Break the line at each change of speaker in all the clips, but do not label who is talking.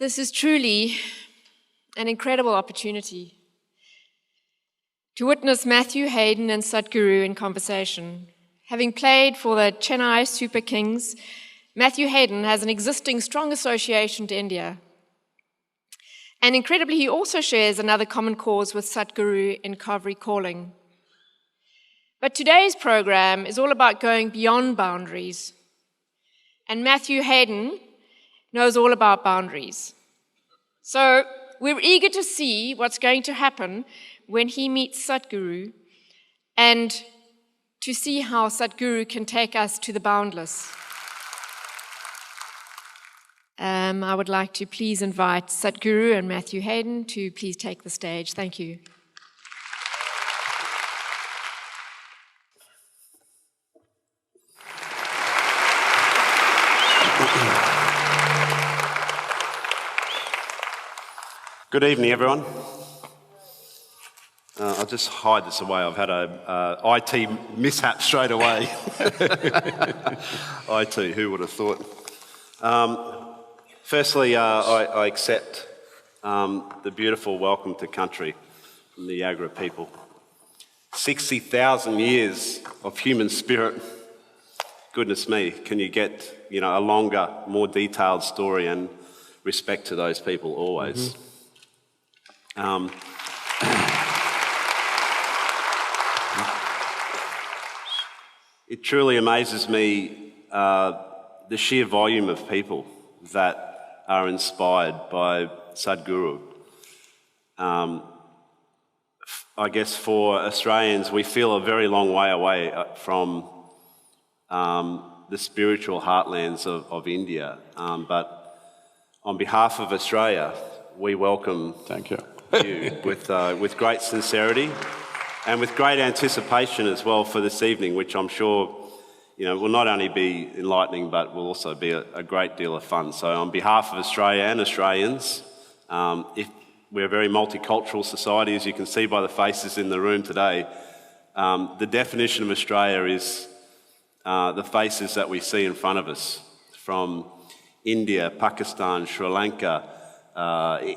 This is truly an incredible opportunity to witness Matthew, Hayden, and Sadhguru in conversation. Having played for the Chennai Super Kings, Matthew Hayden has an existing strong association to India. And incredibly, he also shares another common cause with Sadhguru in Kaveri calling. But today's program is all about going beyond boundaries. And Matthew Hayden knows all about boundaries. So we're eager to see what's going to happen when he meets Sadhguru and to see how Sadhguru can take us to the boundless. I would like to please invite Sadhguru and Matthew Hayden to please take the stage. Thank you.
Good evening, everyone. I'll just hide this away. I've had a IT mishap straight away. IT, who would have thought? Firstly, I accept the beautiful welcome to country from the Yagra people. 60,000 years of human spirit. Goodness me, can you get a longer, more detailed story, and respect to those people always. It truly amazes me the sheer volume of people that are inspired by Sadhguru. I guess for Australians, we feel a very long way away from the spiritual heartlands of India. But on behalf of Australia, we welcome
Thank you.
you with great sincerity and with great anticipation as well for this evening, which I'm sure will not only be enlightening but will also be a great deal of fun. So on behalf of Australia and Australians, we're a very multicultural society, as you can see by the faces in the room today. The definition of Australia is the faces that we see in front of us, from India, Pakistan, Sri Lanka,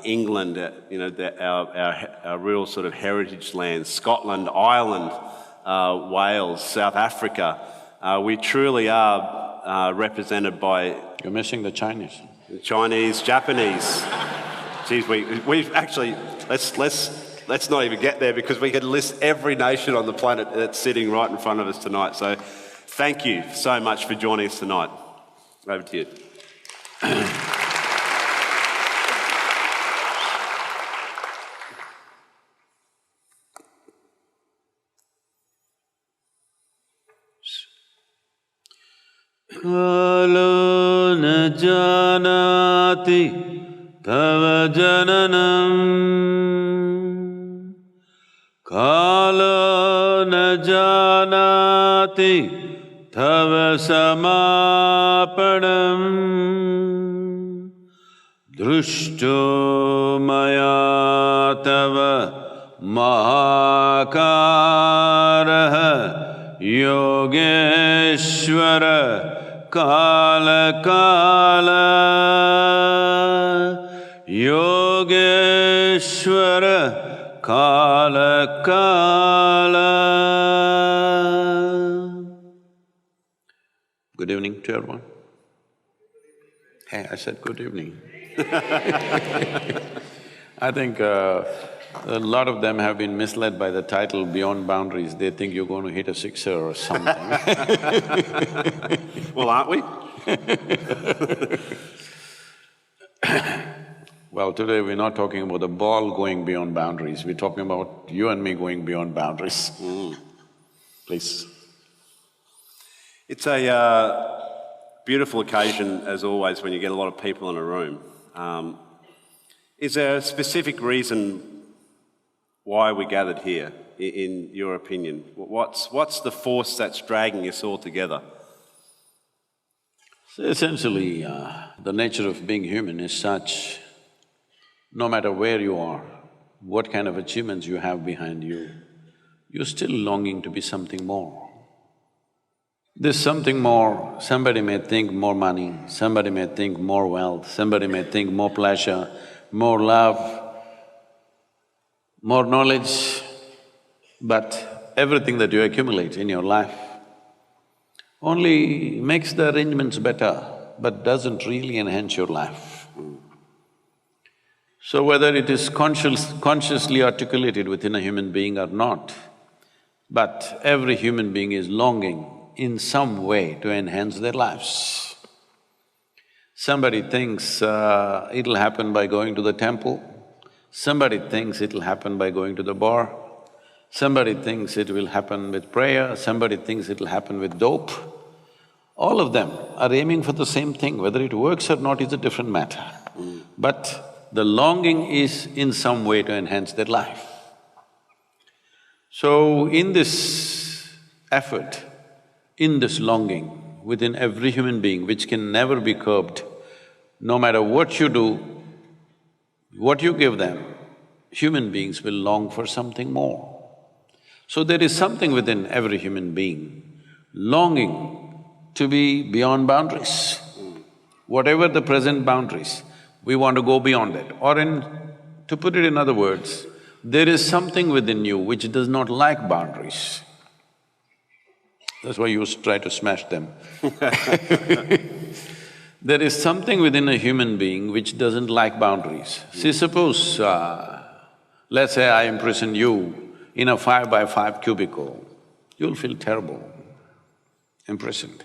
England, our real sort of heritage lands, Scotland, Ireland, Wales, South Africa. We truly are represented by...
You're missing the Chinese.
Chinese, Japanese. Geez, we've actually... Let's not even get there, because we could list every nation on the planet that's sitting right in front of us tonight. So thank you so much for joining us tonight. Over to you.
Kalo na janati tava jananam, Kalo na janati tava samapanam, Drushto maya tava mahakaraha Yogeshwara Kala Kala, Yogeshwara Kala Kala. Good evening to everyone. Hey, I said good evening. I think a lot of them have been misled by the title Beyond Boundaries. They think you're going to hit a sixer or something.
Well, aren't we?
Well, today we're not talking about the ball going beyond boundaries, we're talking about you and me going beyond boundaries. Please.
It's a beautiful occasion, as always, when you get a lot of people in a room. Is there a specific reason why we gathered here, in your opinion? What's the force that's dragging us all together?
So essentially, the nature of being human is such, no matter where you are, what kind of achievements you have behind you, you're still longing to be something more.
There's something more. Somebody may think more money, somebody may think more wealth, somebody may think more pleasure, more love, more knowledge, but everything that you accumulate in your life only makes the arrangements better, but doesn't really enhance your life. So whether it is consciously articulated within a human being or not, but every human being is longing in some way to enhance their lives. Somebody thinks it'll happen by going to the temple, somebody thinks it'll happen by going to the bar, somebody thinks it will happen with prayer, somebody thinks it'll happen with dope. All of them are aiming for the same thing, whether it works or not is a different matter. But the longing is in some way to enhance their life. So in this effort, in this longing within every human being, which can never be curbed, no matter what you do, what you give them, human beings will long for something more. So there is something within every human being longing to be beyond boundaries. Whatever the present boundaries, we want to go beyond it. Or to put it in other words, there is something within you which does not like boundaries. That's why you try to smash them. There is something within a human being which doesn't like boundaries. See, suppose, let's say I imprison you in a 5x5 cubicle, you'll feel terrible, imprisoned.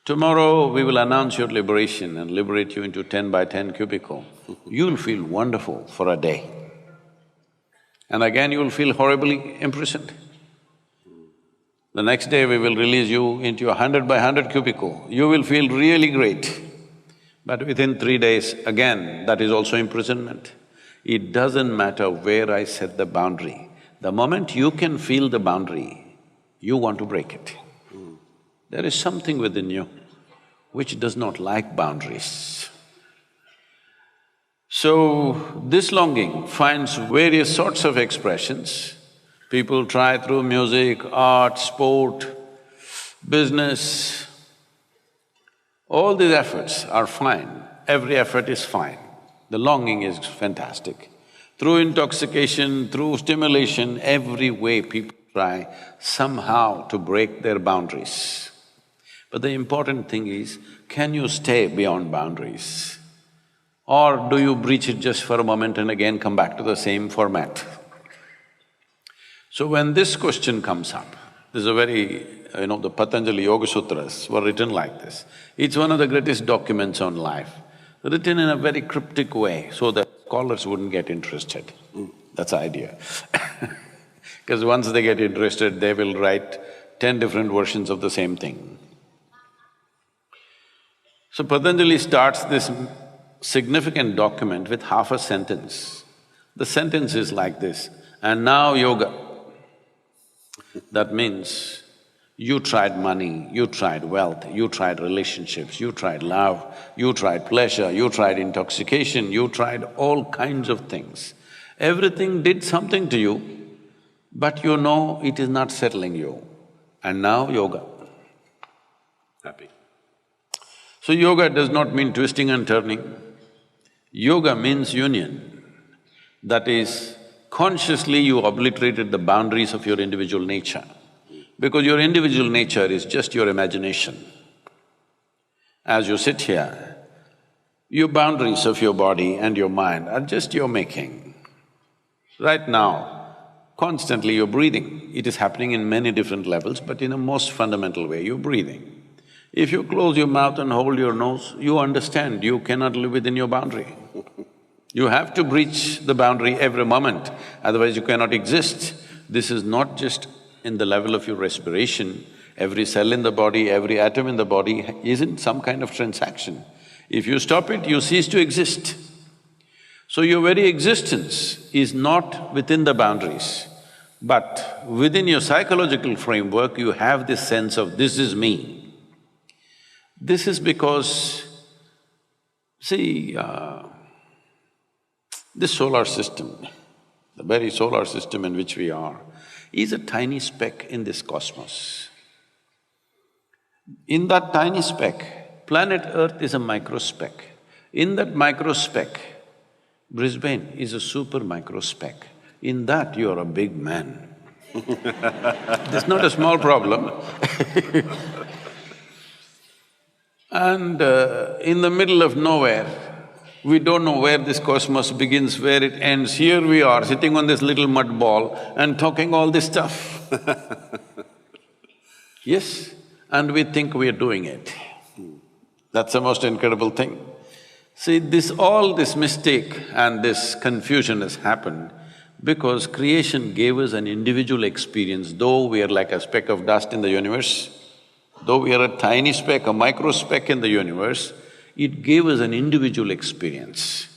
Tomorrow we will announce your liberation and liberate you into 10x10 cubicle. You'll feel wonderful for a day. And again you'll feel horribly imprisoned. The next day we will release you into a 100x100 cubicle, you will feel really great. But within 3 days, again, that is also imprisonment. It doesn't matter where I set the boundary. The moment you can feel the boundary, you want to break it. There is something within you which does not like boundaries. So, this longing finds various sorts of expressions. People try through music, art, sport, business. All these efforts are fine, every effort is fine. The longing is fantastic. Through intoxication, through stimulation, every way people try somehow to break their boundaries. But the important thing is, can you stay beyond boundaries? Or do you breach it just for a moment and again come back to the same format? So when this question comes up, this is a very… the Patanjali Yoga Sutras were written like this. It's one of the greatest documents on life, written in a very cryptic way so that scholars wouldn't get interested. That's the idea. Because once they get interested, they will write 10 different versions of the same thing. So Patanjali starts this significant document with half a sentence. The sentence is like this, and now yoga. That means you tried money, you tried wealth, you tried relationships, you tried love, you tried pleasure, you tried intoxication, you tried all kinds of things. Everything did something to you, but you know it is not settling you. And now yoga.
Happy.
So yoga does not mean twisting and turning. Yoga means union. That is, consciously you obliterated the boundaries of your individual nature. Because your individual nature is just your imagination. As you sit here, your boundaries of your body and your mind are just your making. Right now, constantly you're breathing. It is happening in many different levels, but in a most fundamental way, you're breathing. If you close your mouth and hold your nose, you understand you cannot live within your boundary. You have to breach the boundary every moment, otherwise you cannot exist. This is not just in the level of your respiration. Every cell in the body, every atom in the body is in some kind of transaction. If you stop it, you cease to exist. So your very existence is not within the boundaries, but within your psychological framework, you have this sense of, this is me. This is because, see, this solar system, the very solar system in which we are, is a tiny speck in this cosmos. In that tiny speck, planet Earth is a microspeck. In that microspeck, Brisbane is a super microspeck. In that, you are a big man. That's not a small problem. And in the middle of nowhere, we don't know where this cosmos begins, where it ends. Here we are, sitting on this little mud ball and talking all this stuff. Yes, and we think we are doing it. That's the most incredible thing. See, all this mistake and this confusion has happened because creation gave us an individual experience, though we are like a speck of dust in the universe, though we are a tiny speck, a micro speck in the universe, it gave us an individual experience.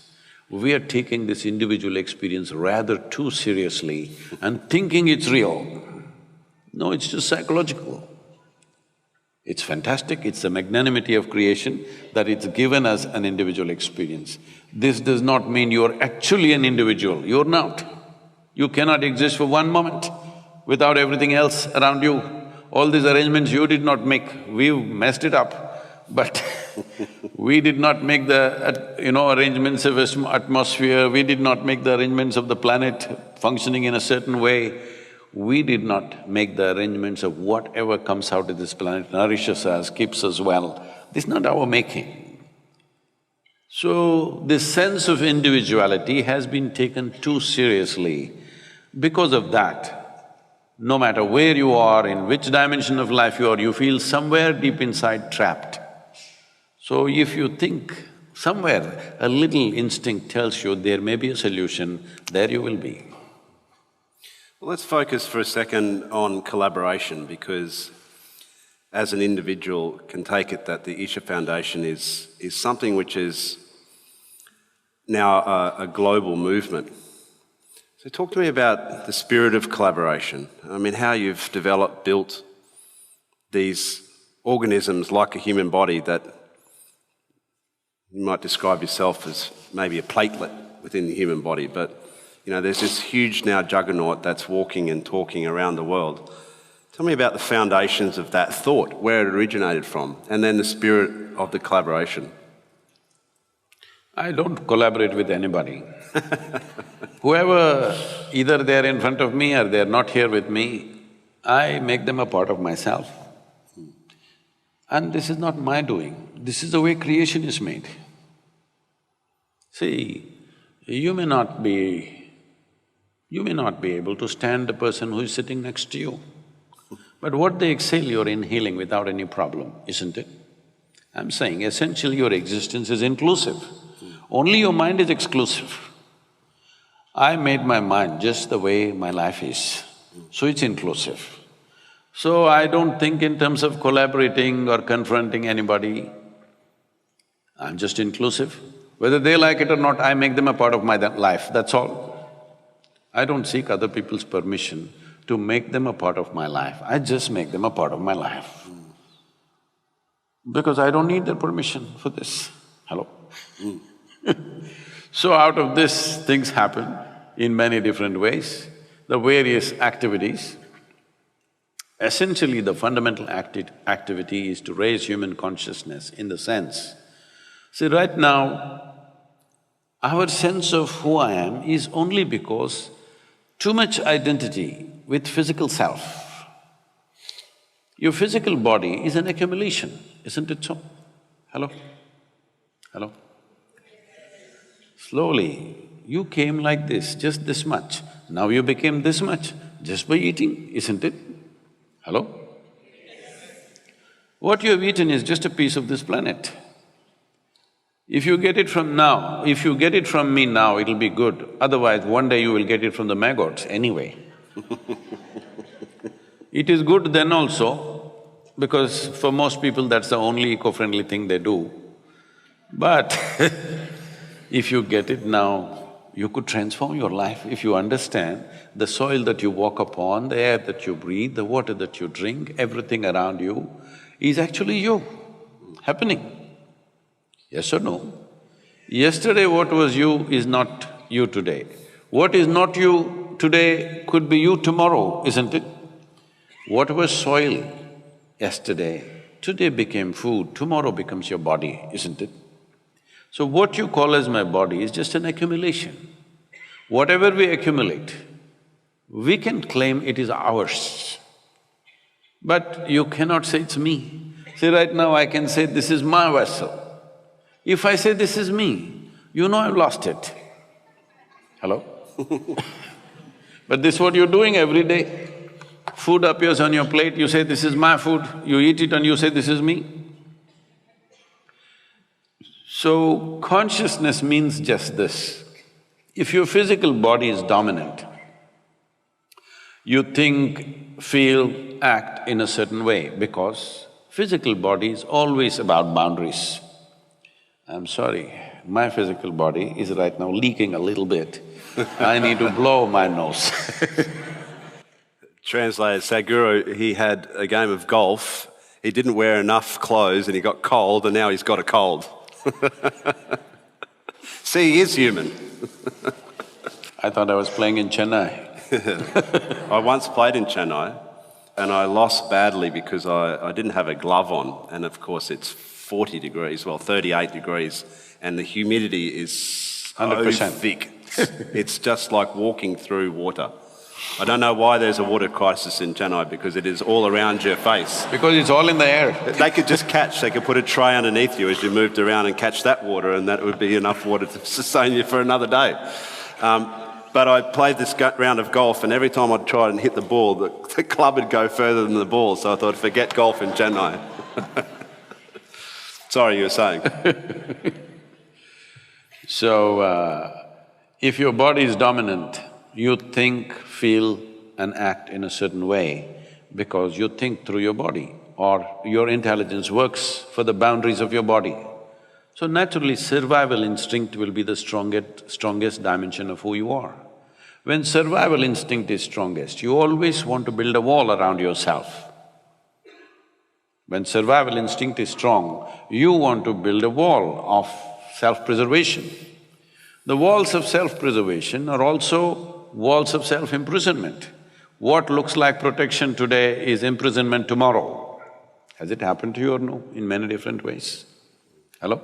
We are taking this individual experience rather too seriously and thinking it's real. No, it's just psychological. It's fantastic, it's the magnanimity of creation that it's given us an individual experience. This does not mean you're actually an individual, you're not. You cannot exist for one moment without everything else around you. All these arrangements you did not make, we've messed it up, but we did not make the, arrangements of atmosphere, we did not make the arrangements of the planet functioning in a certain way. We did not make the arrangements of whatever comes out of this planet, nourishes us, keeps us well. This is not our making. So, this sense of individuality has been taken too seriously. Because of that, no matter where you are, in which dimension of life you are, you feel somewhere deep inside trapped. So if you think somewhere a little instinct tells you there may be a solution, there you will be.
Well, let's focus for a second on collaboration, because as an individual can take it that the Isha Foundation is something which is now a global movement. So talk to me about the spirit of collaboration. I mean, how you've built these organisms like a human body that you might describe yourself as maybe a platelet within the human body, but there's this huge now juggernaut that's walking and talking around the world. Tell me about the foundations of that thought, where it originated from, and then the spirit of the collaboration.
I don't collaborate with anybody. Whoever, either they're in front of me or they're not here with me, I make them a part of myself. And this is not my doing, this is the way creation is made. See, you may not be able to stand the person who is sitting next to you, but what they exhale, you're inhaling without any problem, isn't it? I'm saying essentially your existence is inclusive. Only your mind is exclusive. I made my mind just the way my life is, so it's inclusive. So I don't think in terms of collaborating or confronting anybody. I'm just inclusive. Whether they like it or not, I make them a part of my life, that's all. I don't seek other people's permission to make them a part of my life, I just make them a part of my life. Because I don't need their permission for this. Hello? So out of this, things happen in many different ways, the various activities. Essentially, the fundamental activity is to raise human consciousness in the sense, see, right now, our sense of who I am is only because too much identity with physical self. Your physical body is an accumulation, isn't it so? Hello? Hello? Slowly, you came like this, just this much. Now you became this much just by eating, isn't it? Hello? What you have eaten is just a piece of this planet. If you get it from me now, it'll be good. Otherwise, one day you will get it from the maggots anyway. It is good then also, because for most people that's the only eco-friendly thing they do. But if you get it now, you could transform your life if you understand the soil that you walk upon, the air that you breathe, the water that you drink, everything around you is actually you, happening. Yes or no? Yesterday what was you is not you today. What is not you today could be you tomorrow, isn't it? What was soil yesterday, Today became food, tomorrow becomes your body, isn't it? So what you call as my body is just an accumulation. Whatever we accumulate, we can claim it is ours. But you cannot say it's me. See, right now I can say this is my vessel. If I say this is me, you know I've lost it. Hello? But this is what you're doing every day. Food appears on your plate, you say this is my food, you eat it and you say this is me. So, consciousness means just this. If your physical body is dominant, you think, feel, act in a certain way because physical body is always about boundaries. I'm sorry, my physical body is right now leaking a little bit. I need to blow my nose.
Translated, Sadhguru, he had a game of golf, he didn't wear enough clothes and he got cold and now he's got a cold. See, he is human.
I thought I was playing in Chennai.
I once played in Chennai and I lost badly because I didn't have a glove on, and of course it's 40 degrees, well 38 degrees, and the humidity is so
100%.
thick. It's just like walking through water. I don't know why there's a water crisis in Chennai because it is all around your face.
Because it's all in the air.
They could just they could put a tray underneath you as you moved around and catch that water, and that would be enough water to sustain you for another day. But I played this round of golf, and every time I'd try and hit the ball, the club would go further than the ball, so I thought, forget golf in Chennai. Sorry, you were saying.
So, if your body is dominant, you think, feel and act in a certain way because you think through your body, or your intelligence works for the boundaries of your body. So naturally, survival instinct will be the strongest dimension of who you are. When survival instinct is strongest, you always want to build a wall around yourself. When survival instinct is strong, you want to build a wall of self-preservation. The walls of self-preservation are also walls of self-imprisonment. What looks like protection today is imprisonment tomorrow. Has it happened to you or no? In many different ways. Hello?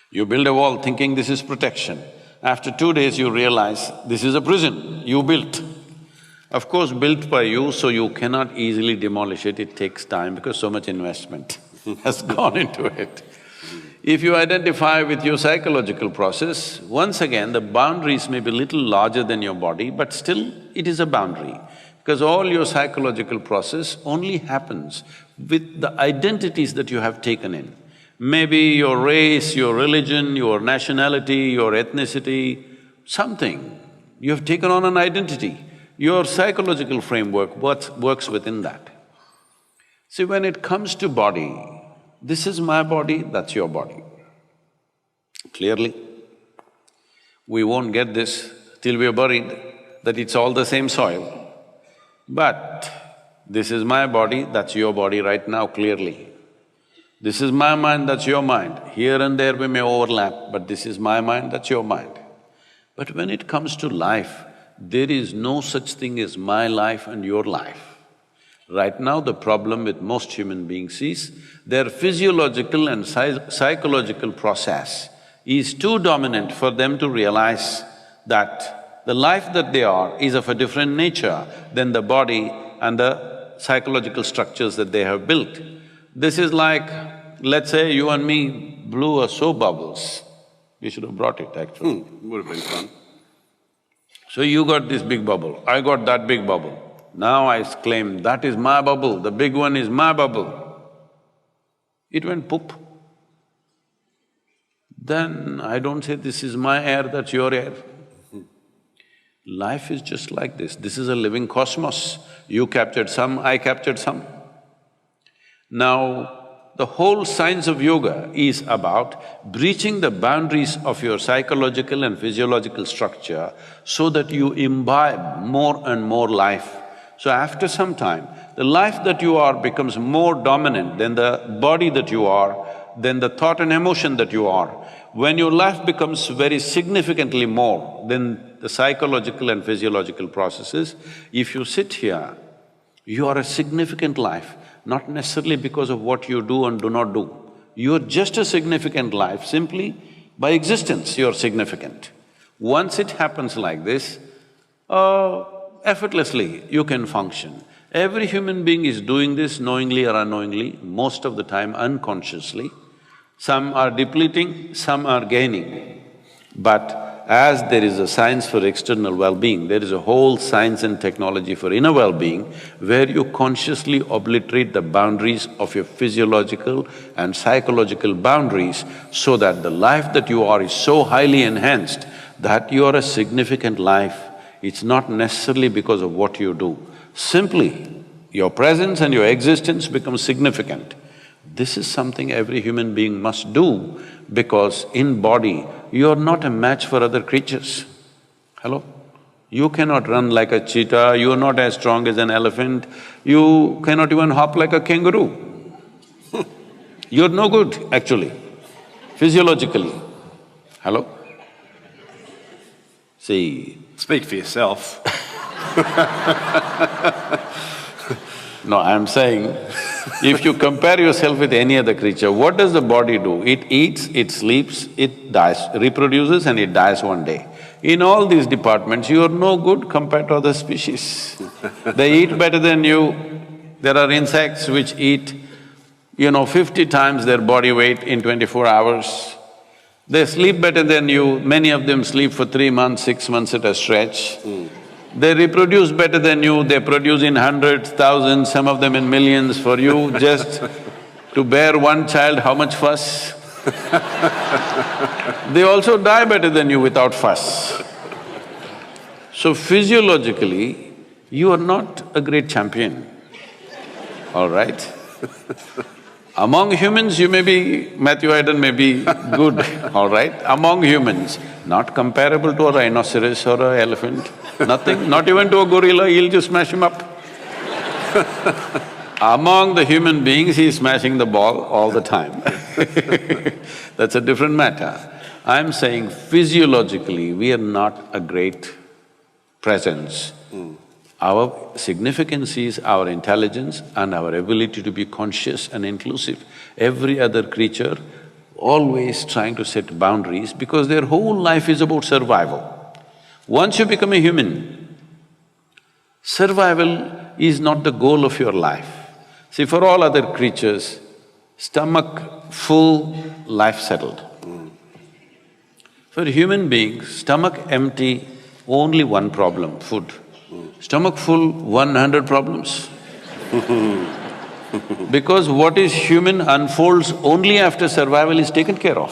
You build a wall thinking this is protection. After 2 days you realize this is a prison you built. Of course, built by you, so you cannot easily demolish it, it takes time because so much investment has gone into it. If you identify with your psychological process, once again the boundaries may be little larger than your body, but still it is a boundary. Because all your psychological process only happens with the identities that you have taken in. Maybe your race, your religion, your nationality, your ethnicity, something. You have taken on an identity. Your psychological framework works within that. See, when it comes to body, this is my body, that's your body. Clearly, we won't get this till we are buried, that it's all the same soil. But this is my body, that's your body right now, clearly. This is my mind, that's your mind. Here and there we may overlap, but this is my mind, that's your mind. But when it comes to life, there is no such thing as my life and your life. Right now the problem with most human beings is their physiological and psychological process is too dominant for them to realize that the life that they are is of a different nature than the body and the psychological structures that they have built. This is like, let's say you and me blew a soap bubbles. We should have brought it actually.
Would have been fun.
So you got this big bubble, I got that big bubble. Now I claim that is my bubble, the big one is my bubble. It went poop. Then I don't say this is my air, that's your air. Life is just like this is a living cosmos. You captured some, I captured some. Now, the whole science of yoga is about breaching the boundaries of your psychological and physiological structure so that you imbibe more and more life. So after some time, the life that you are becomes more dominant than the body that you are, than the thought and emotion that you are. When your life becomes very significantly more than the psychological and physiological processes, if you sit here, You are a significant life, not necessarily because of what you do and do not do. You're just a significant life, simply by existence you're significant. Once it happens like this, effortlessly you can function. Every human being is doing this knowingly or unknowingly, most of the time unconsciously. Some are depleting, some are gaining. But as there is a science for external well-being, there is a whole science and technology for inner well-being where you consciously obliterate the boundaries of your physiological and psychological boundaries so that the life that you are is so highly enhanced that you are a significant life. It's not necessarily because of what you do. Simply, your presence and your existence become significant. This is something every human being must do because in body, you are not a match for other creatures. Hello? You cannot run like a cheetah, you are not as strong as an elephant, you cannot even hop like a kangaroo. You're no good, actually, physiologically. Hello? See…
Speak for yourself.
No, I'm saying, if you compare yourself with any other creature, what does the body do? It eats, it sleeps, it dies, reproduces and it dies one day. In all these departments, you are no good compared to other species. They eat better than you. There are insects which eat, 50 times their body weight in 24 hours. They sleep better than you, many of them sleep for 3 months, 6 months at a stretch. They reproduce better than you, they produce in hundreds, thousands, some of them in millions. For you, just to bear one child, how much fuss? They also die better than you without fuss. So physiologically, you are not a great champion, all right? Among humans, you may be… Matthew Hayden may be good, all right? Among humans, not comparable to a rhinoceros or an elephant, nothing, not even to a gorilla, he'll just smash him up. Among the human beings, he's smashing the ball all the time. That's a different matter. I'm saying physiologically, we are not a great presence. Our significance is our intelligence and our ability to be conscious and inclusive. Every other creature always trying to set boundaries because their whole life is about survival. Once you become a human, survival is not the goal of your life. See, for all other creatures, stomach full, life settled. For human beings, stomach empty, only one problem, food. Stomach full, 100 problems. Because what is human unfolds only after survival is taken care of.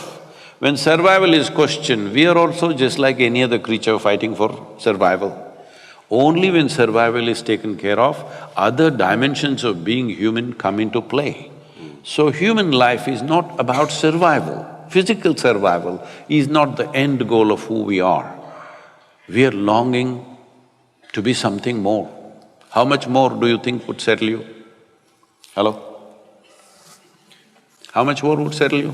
When survival is questioned, we are also just like any other creature fighting for survival. Only when survival is taken care of, other dimensions of being human come into play. So human life is not about survival. Physical survival is not the end goal of who we are. We are longing to be something more. How much more do you think would settle you? Hello? How much more would settle you?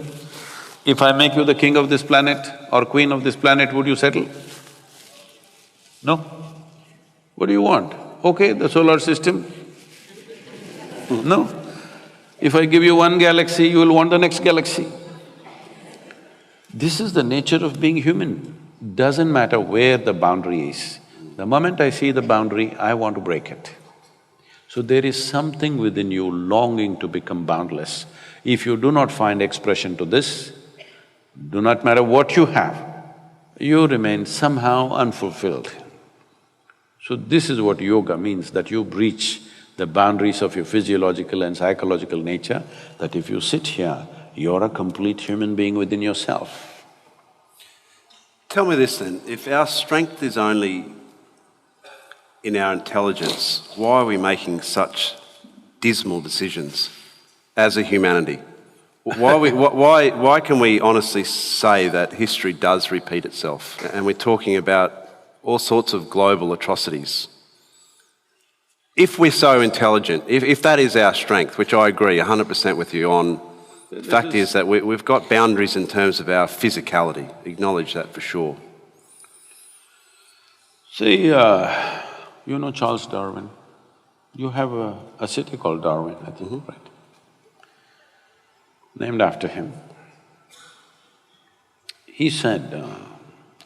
If I make you the king of this planet or queen of this planet, would you settle? No? What do you want? Okay, the solar system? No? If I give you one galaxy, you will want the next galaxy. This is the nature of being human. Doesn't matter where the boundary is. The moment I see the boundary, I want to break it. So there is something within you longing to become boundless. If you do not find expression to this, do not matter what you have, you remain somehow unfulfilled. So this is what yoga means, that you breach the boundaries of your physiological and psychological nature, that if you sit here, you're a complete human being within yourself.
Tell me this then, if our strength is only in our intelligence, why are we making such dismal decisions as a humanity? Why can we honestly say that history does repeat itself? And we're talking about all sorts of global atrocities. If we're so intelligent, if that is our strength, which I agree 100% with you on, the fact is that we've got boundaries in terms of our physicality, acknowledge that for sure.
See, you know Charles Darwin? You have a city called Darwin, I think, right? Named after him. He said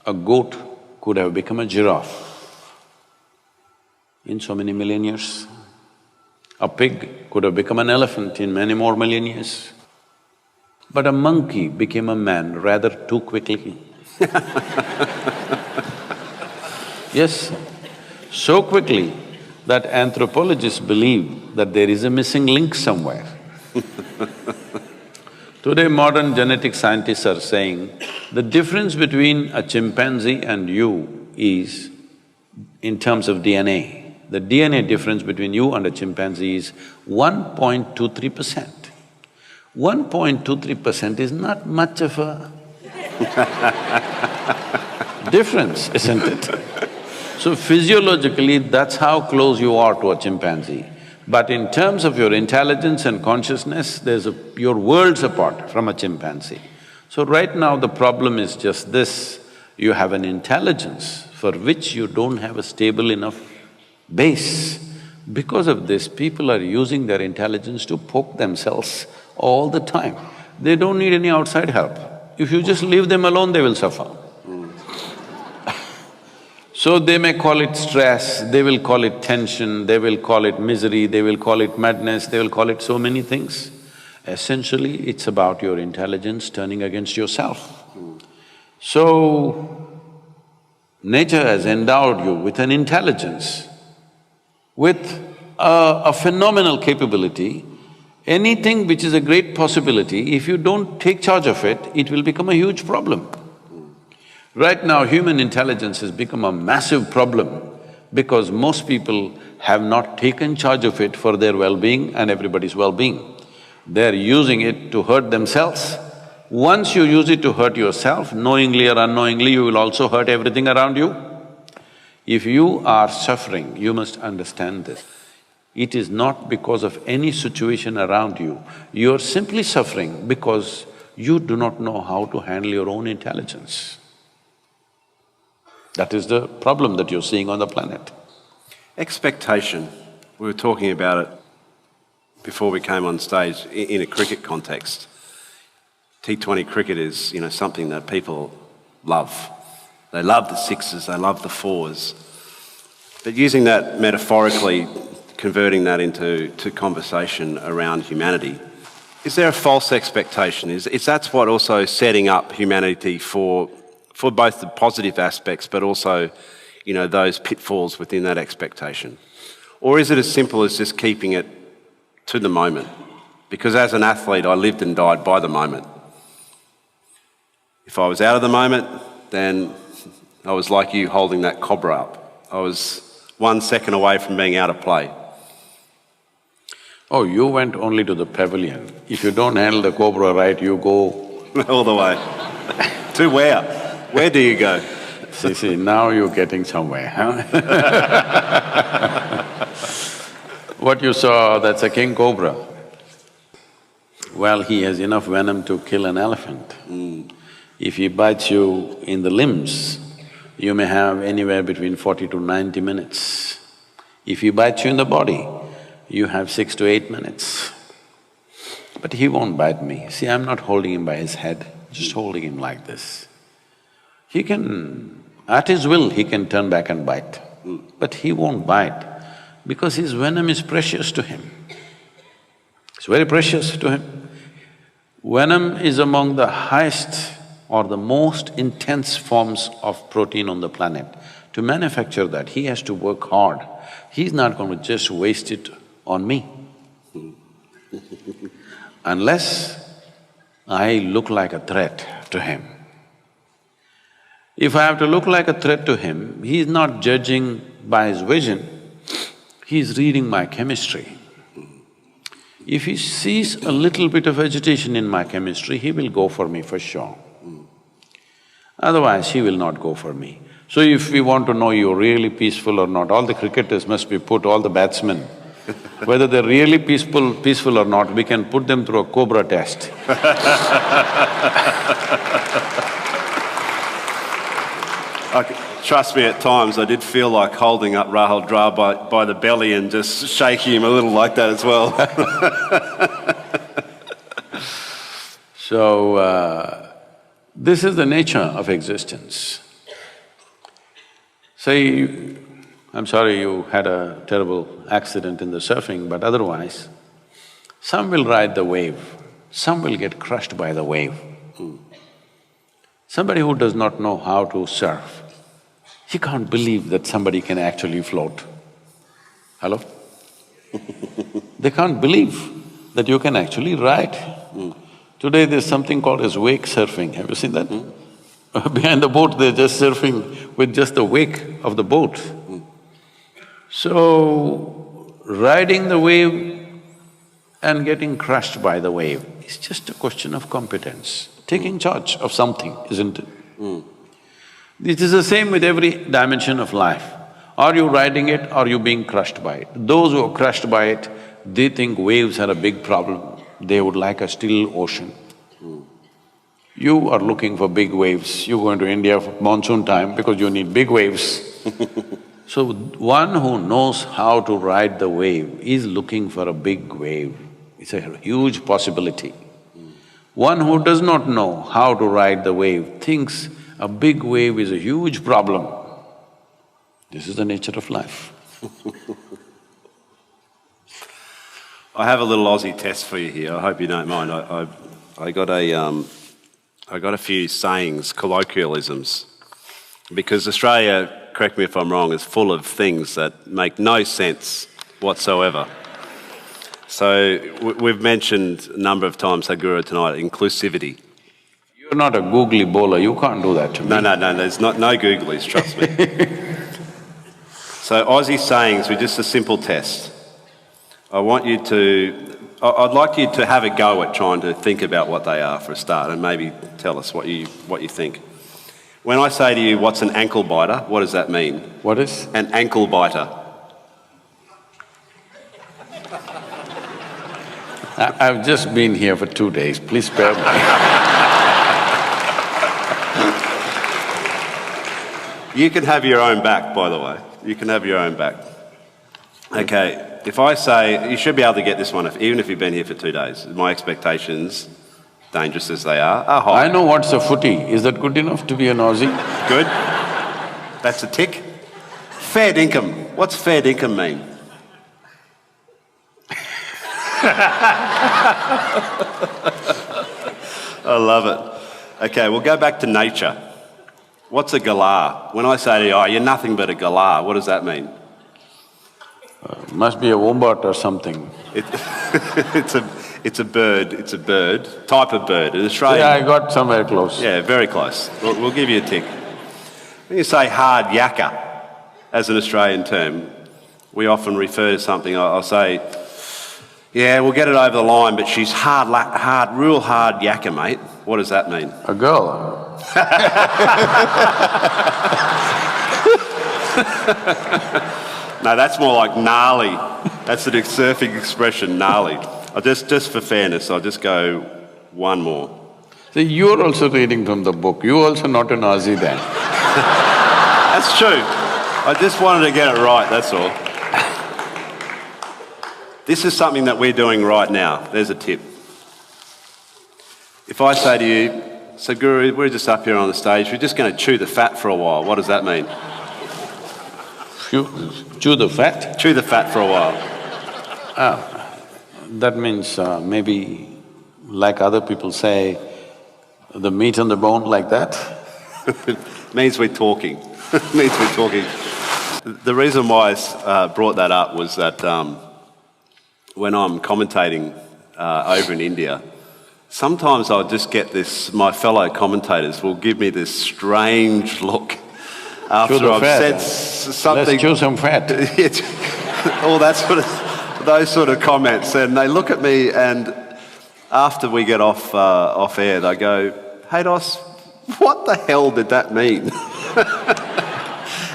a goat could have become a giraffe in so many million years. A pig could have become an elephant in many more million years. But a monkey became a man rather too quickly. Yes, so quickly that anthropologists believe that there is a missing link somewhere. Today, modern genetic scientists are saying the difference between a chimpanzee and you is in terms of DNA. The DNA difference between you and a chimpanzee is 1.23%. 1.23% is not much of a difference, isn't it? So physiologically, that's how close you are to a chimpanzee. But in terms of your intelligence and consciousness, you're worlds apart from a chimpanzee. So right now the problem is just this, you have an intelligence for which you don't have a stable enough base. Because of this, people are using their intelligence to poke themselves all the time. They don't need any outside help. If you just leave them alone, they will suffer. So they may call it stress, they will call it tension, they will call it misery, they will call it madness, they will call it so many things. Essentially, it's about your intelligence turning against yourself. So, nature has endowed you with an intelligence, with a phenomenal capability. Anything which is a great possibility, if you don't take charge of it, it will become a huge problem. Right now, human intelligence has become a massive problem because most people have not taken charge of it for their well-being and everybody's well-being. They're using it to hurt themselves. Once you use it to hurt yourself, knowingly or unknowingly, you will also hurt everything around you. If you are suffering, you must understand this. It is not because of any situation around you, you're simply suffering because you do not know how to handle your own intelligence. That is the problem that you're seeing on the planet.
Expectation, we were talking about it before we came on stage in a cricket context. T20 cricket is, something that people love. They love the sixes, they love the fours. But using that metaphorically, converting that into conversation around humanity, is there a false expectation? Is that's what also setting up humanity for both the positive aspects but also, those pitfalls within that expectation? Or is it as simple as just keeping it to the moment? Because as an athlete, I lived and died by the moment. If I was out of the moment, then I was like you holding that cobra up. I was 1 second away from being out of play.
Oh, you went only to the pavilion. If you don't handle the cobra right, you go…
All the way. To where? Where do you go?
See, now you're getting somewhere, huh? What you saw, that's a king cobra. Well, he has enough venom to kill an elephant. If he bites you in the limbs, you may have anywhere between 40 to 90 minutes. If he bites you in the body, you have 6 to 8 minutes. But he won't bite me. See, I'm not holding him by his head, just holding him like this. He can… at his will, he can turn back and bite, but he won't bite because his venom is precious to him. It's very precious to him. Venom is among the highest or the most intense forms of protein on the planet. To manufacture that, he has to work hard. He's not going to just waste it on me. Unless I look like a threat to him. If I have to look like a threat to him, he's not judging by his vision, he's reading my chemistry. If he sees a little bit of agitation in my chemistry, he will go for me for sure. Otherwise, he will not go for me. So if we want to know you're really peaceful or not, all the cricketers must be put, all the batsmen, whether they're really peaceful or not, we can put them through a cobra test.
Okay. trust me, at times I did feel like holding up Rahul Dra by the belly and just shaking him a little like that as well.
So, this is the nature of existence. Say, I'm sorry you had a terrible accident in the surfing, but otherwise, some will ride the wave, some will get crushed by the wave. Somebody who does not know how to surf, he can't believe that somebody can actually float. Hello? They can't believe that you can actually ride. Today there's something called as wake surfing, have you seen that? Behind the boat they're just surfing with just the wake of the boat. So, riding the wave and getting crushed by the wave is just a question of competence, taking charge of something, isn't it? It is the same with every dimension of life. Are you riding it or are you being crushed by it? Those who are crushed by it, they think waves are a big problem, they would like a still ocean. You are looking for big waves, you go into India for monsoon time because you need big waves. So, one who knows how to ride the wave is looking for a big wave. It's a huge possibility. One who does not know how to ride the wave thinks a big wave is a huge problem. This is the nature of life.
I have a little Aussie test for you here, I hope you don't mind. I got a few sayings, colloquialisms, because Australia, correct me if I'm wrong, is full of things that make no sense whatsoever. So we've mentioned a number of times, Sadhguru, tonight, inclusivity.
You're not a googly bowler, you can't do that to me.
No, there's no googlies, trust me. So Aussie sayings were just a simple test. I'd like you to have a go at trying to think about what they are for a start and maybe tell us what you think. When I say to you, what's an ankle biter, what does that mean?
What is?
An ankle biter.
I've just been here for 2 days, please spare me.
You can have your own back, by the way. You can have your own back. Okay, if I say, you should be able to get this one, even if you've been here for 2 days. My expectations, dangerous as they are high.
I know what's a footy, is that good enough to be an Aussie?
Good. That's a tick. Fair dinkum. What's fair dinkum mean? I love it. Okay, we'll go back to nature. What's a galah? When I say to you, oh, you're nothing but a galah, what does that mean?
Must be a wombat or something.
It's a bird, type of bird. In Australia.
Yeah, I got somewhere close.
Yeah, very close. We'll give you a tick. When you say hard yakka, as an Australian term, we often refer to something, I'll say, yeah, we'll get it over the line, but she's real hard yakka, mate. What does that mean?
A girl.
No, that's more like gnarly. That's a surfing expression, gnarly. Just for fairness, I'll just go one more.
See, you're also reading from the book, you're also not an Aussie then.
That's true. I just wanted to get it right, that's all. This is something that we're doing right now. There's a tip. If I say to you, Sadhguru, we're just up here on the stage, we're just going to chew the fat for a while, what does that mean?
Chew the fat?
Chew the fat for a while.
That means maybe, like other people say, the meat on the bone, like that?
Means we're talking. Means we're talking. The reason why I brought that up was that when I'm commentating over in India, sometimes I'll just get this, my fellow commentators will give me this strange look after I've said something.
Let's chew some fat.
All that those sort of comments, and they look at me, and after we get off air, they go, "Hey, Dos, what the hell did that mean?"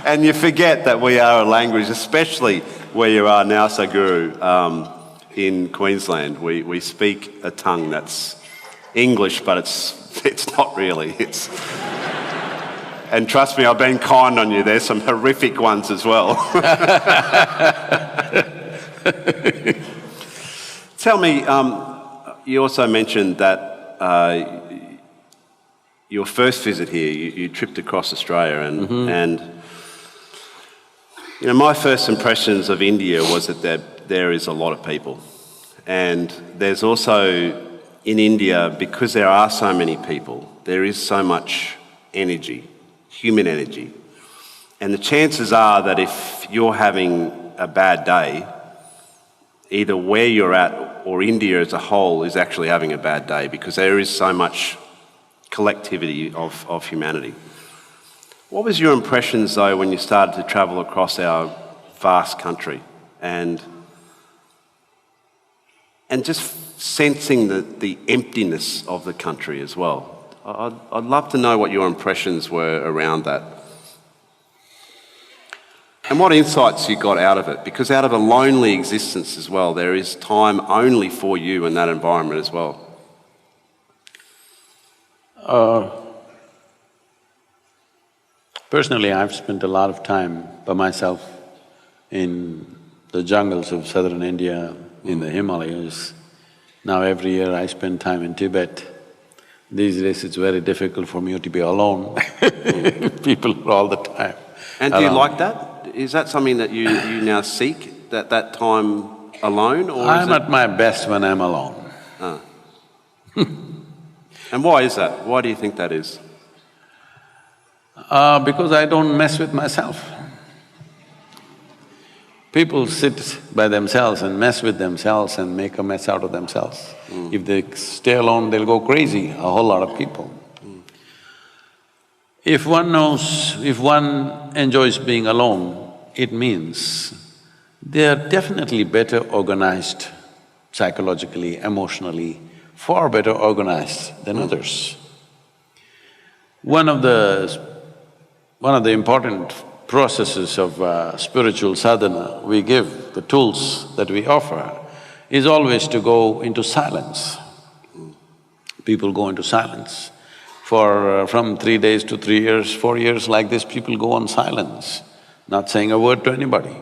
And you forget that we are a language, especially where you are now, Sadhguru, in Queensland. We speak a tongue that's English, but it's not really. And trust me, I've been kind on you. There's some horrific ones as well. Tell me, you also mentioned that your first visit here, you tripped across Australia, and you know, my first impressions of India was that there is a lot of people, and there's also in India, because there are so many people, there is so much energy, human energy, and the chances are that if you're having a bad day, either where you're at or India as a whole is actually having a bad day, because there is so much collectivity of humanity. What was your impressions though when you started to travel across our vast country and just sensing the emptiness of the country as well? I'd love to know what your impressions were around that. And what insights you got out of it, because out of a lonely existence as well, there is time only for you in that environment as well.
Personally, I've spent a lot of time by myself in the jungles of southern India, in the Himalayas. Now every year I spend time in Tibet. These days it's very difficult for me to be alone. People are all the time.
And do you like that? Is that something that you now seek, that time alone, or
I'm at my best when I'm alone.
Ah. And why is that? Why do you think that is?
Because I don't mess with myself. People sit by themselves and mess with themselves and make a mess out of themselves. If they stay alone, they'll go crazy, a whole lot of people. If one enjoys being alone, it means they are definitely better organized psychologically, emotionally, far better organized than others. One of the important processes of spiritual sadhana we give, the tools that we offer, is always to go into silence. People go into silence. From 3 days to 3 years, 4 years like this, people go on silence, not saying a word to anybody.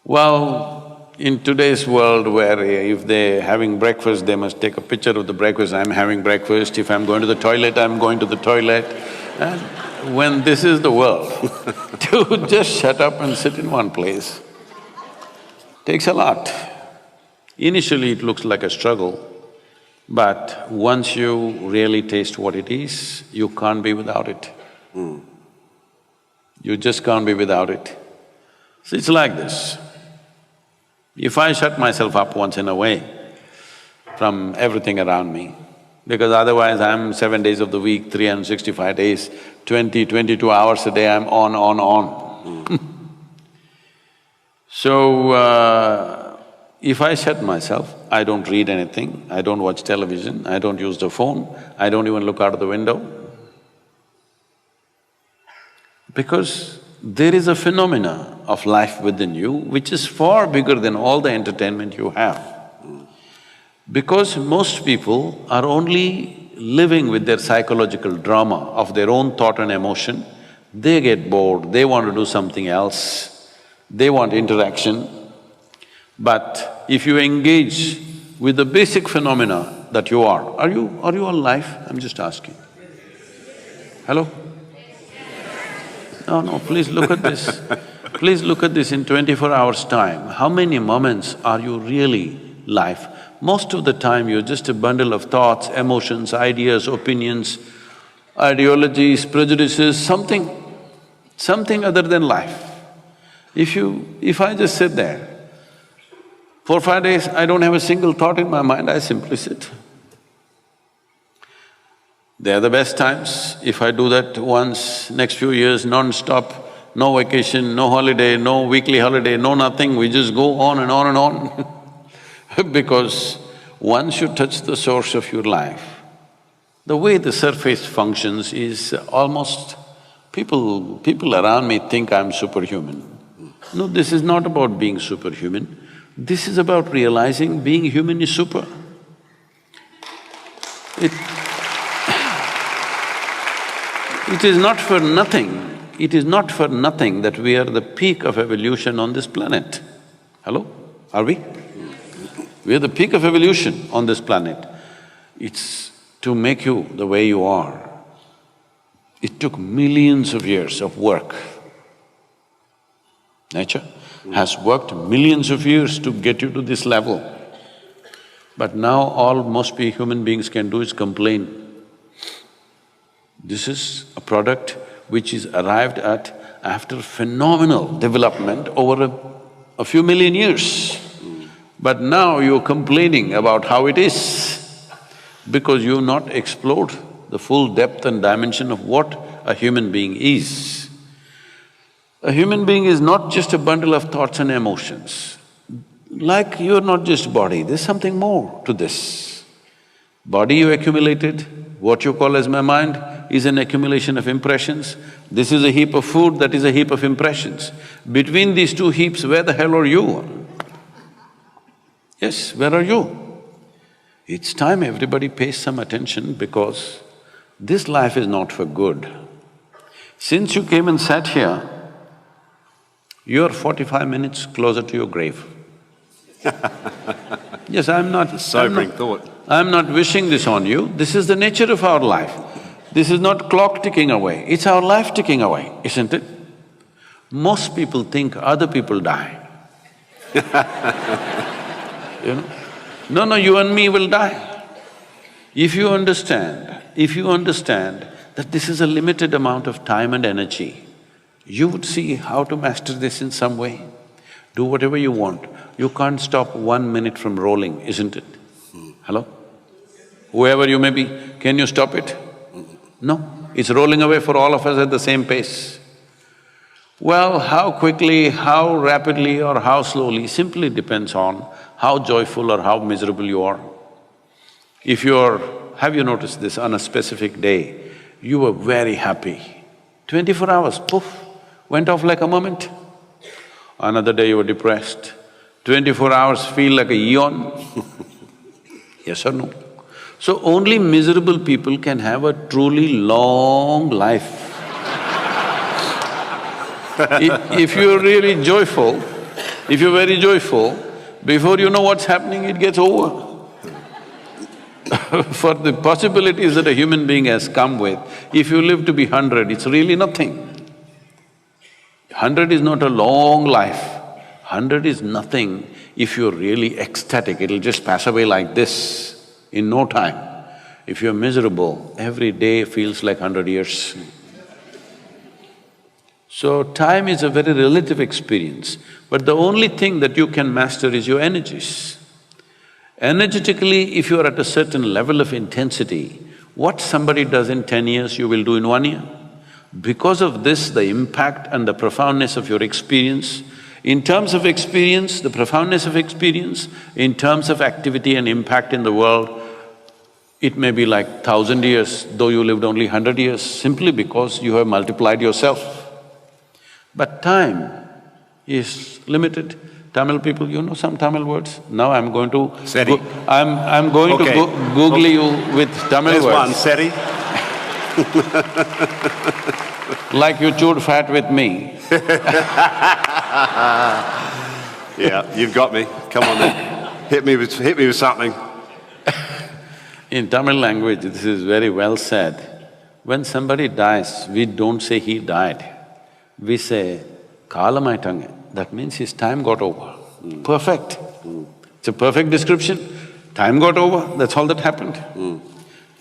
Well, in today's world where if they're having breakfast, they must take a picture of the breakfast, I'm having breakfast, if I'm going to the toilet, I'm going to the toilet. And when this is the world, to just shut up and sit in one place takes a lot. Initially it looks like a struggle, but once you really taste what it is, you can't be without it. You just can't be without it. So it's like this. If I shut myself up once in a way from everything around me, because otherwise I'm 7 days of the week, 365 days, 22 hours a day, I'm on. So, if I shut myself, I don't read anything, I don't watch television, I don't use the phone, I don't even look out of the window. Because there is a phenomena of life within you which is far bigger than all the entertainment you have. Because most people are only living with their psychological drama of their own thought and emotion, they get bored, they want to do something else, they want interaction. But if you engage with the basic phenomena that you are you alive? I'm just asking. Hello? No, please look at this. Please look at this in 24 hours' time. How many moments are you really live? Most of the time you're just a bundle of thoughts, emotions, ideas, opinions, ideologies, prejudices, something other than life. If I just sit there, 4 or 5 days, I don't have a single thought in my mind, I simply sit. They are the best times. If I do that once, next few years, non-stop, no vacation, no holiday, no weekly holiday, no nothing, we just go on and on and on. Because once you touch the source of your life, the way the surface functions is almost… people around me think I'm superhuman. No, this is not about being superhuman. This is about realizing being human is super. It is not for nothing that we are the peak of evolution on this planet. Hello? Are we? We are the peak of evolution on this planet. It's to make you the way you are. It took millions of years of work. Nature has worked millions of years to get you to this level. But now all most human beings can do is complain. This is a product which is arrived at after phenomenal development over a few million years. But now you're complaining about how it is because you've not explored the full depth and dimension of what a human being is. A human being is not just a bundle of thoughts and emotions. Like you're not just body, there's something more to this. Body you accumulated, what you call as my mind, is an accumulation of impressions. This is a heap of food, that is a heap of impressions. Between these two heaps, where the hell are you? Yes, where are you? It's time everybody pays some attention because this life is not for good. Since you came and sat here, you're 45 minutes closer to your grave. Yes, I'm not…
Sobering thought.
I'm not wishing this on you, this is the nature of our life. This is not clock ticking away, it's our life ticking away, isn't it? Most people think other people die. You know? No, you and me will die. If you understand that this is a limited amount of time and energy, you would see how to master this in some way. Do whatever you want. You can't stop 1 minute from rolling, isn't it? Hello? Whoever you may be, can you stop it? No, it's rolling away for all of us at the same pace. Well, how quickly, how rapidly or how slowly simply depends on how joyful or how miserable you are. If you're… have you noticed this, on a specific day, you were very happy, 24 hours, poof, went off like a moment. Another day you were depressed, 24 hours feel like a eon. Yes or no? So only miserable people can have a truly long life. If you're really joyful, if you're very joyful, before you know what's happening, it gets over. For the possibilities that a human being has come with, if you live to be 100, it's really nothing. 100 is not a long life, 100 is nothing if you're really ecstatic, it'll just pass away like this in no time. If you're miserable, every day feels like 100 years. So time is a very relative experience, but the only thing that you can master is your energies. Energetically, if you are at a certain level of intensity, what somebody does in 10 years, you will do in 1 year. Because of this, the impact and the profoundness of your experience, in terms of experience, the profoundness of experience, in terms of activity and impact in the world, it may be like 1,000 years, though you lived only 100 years, simply because you have multiplied yourself. But time is limited. Tamil people, you know some Tamil words? Now I'm going to…
Seri.
I'm going to Google you with Tamil
There's
words.
one, Seri.
Like you chewed fat with me.
Yeah, you've got me. Come on then. Hit me with something.
In Tamil language, this is very well said. When somebody dies, we don't say he died. We say, kalamaitange. That means his time got over. Perfect. It's a perfect description. Time got over, that's all that happened.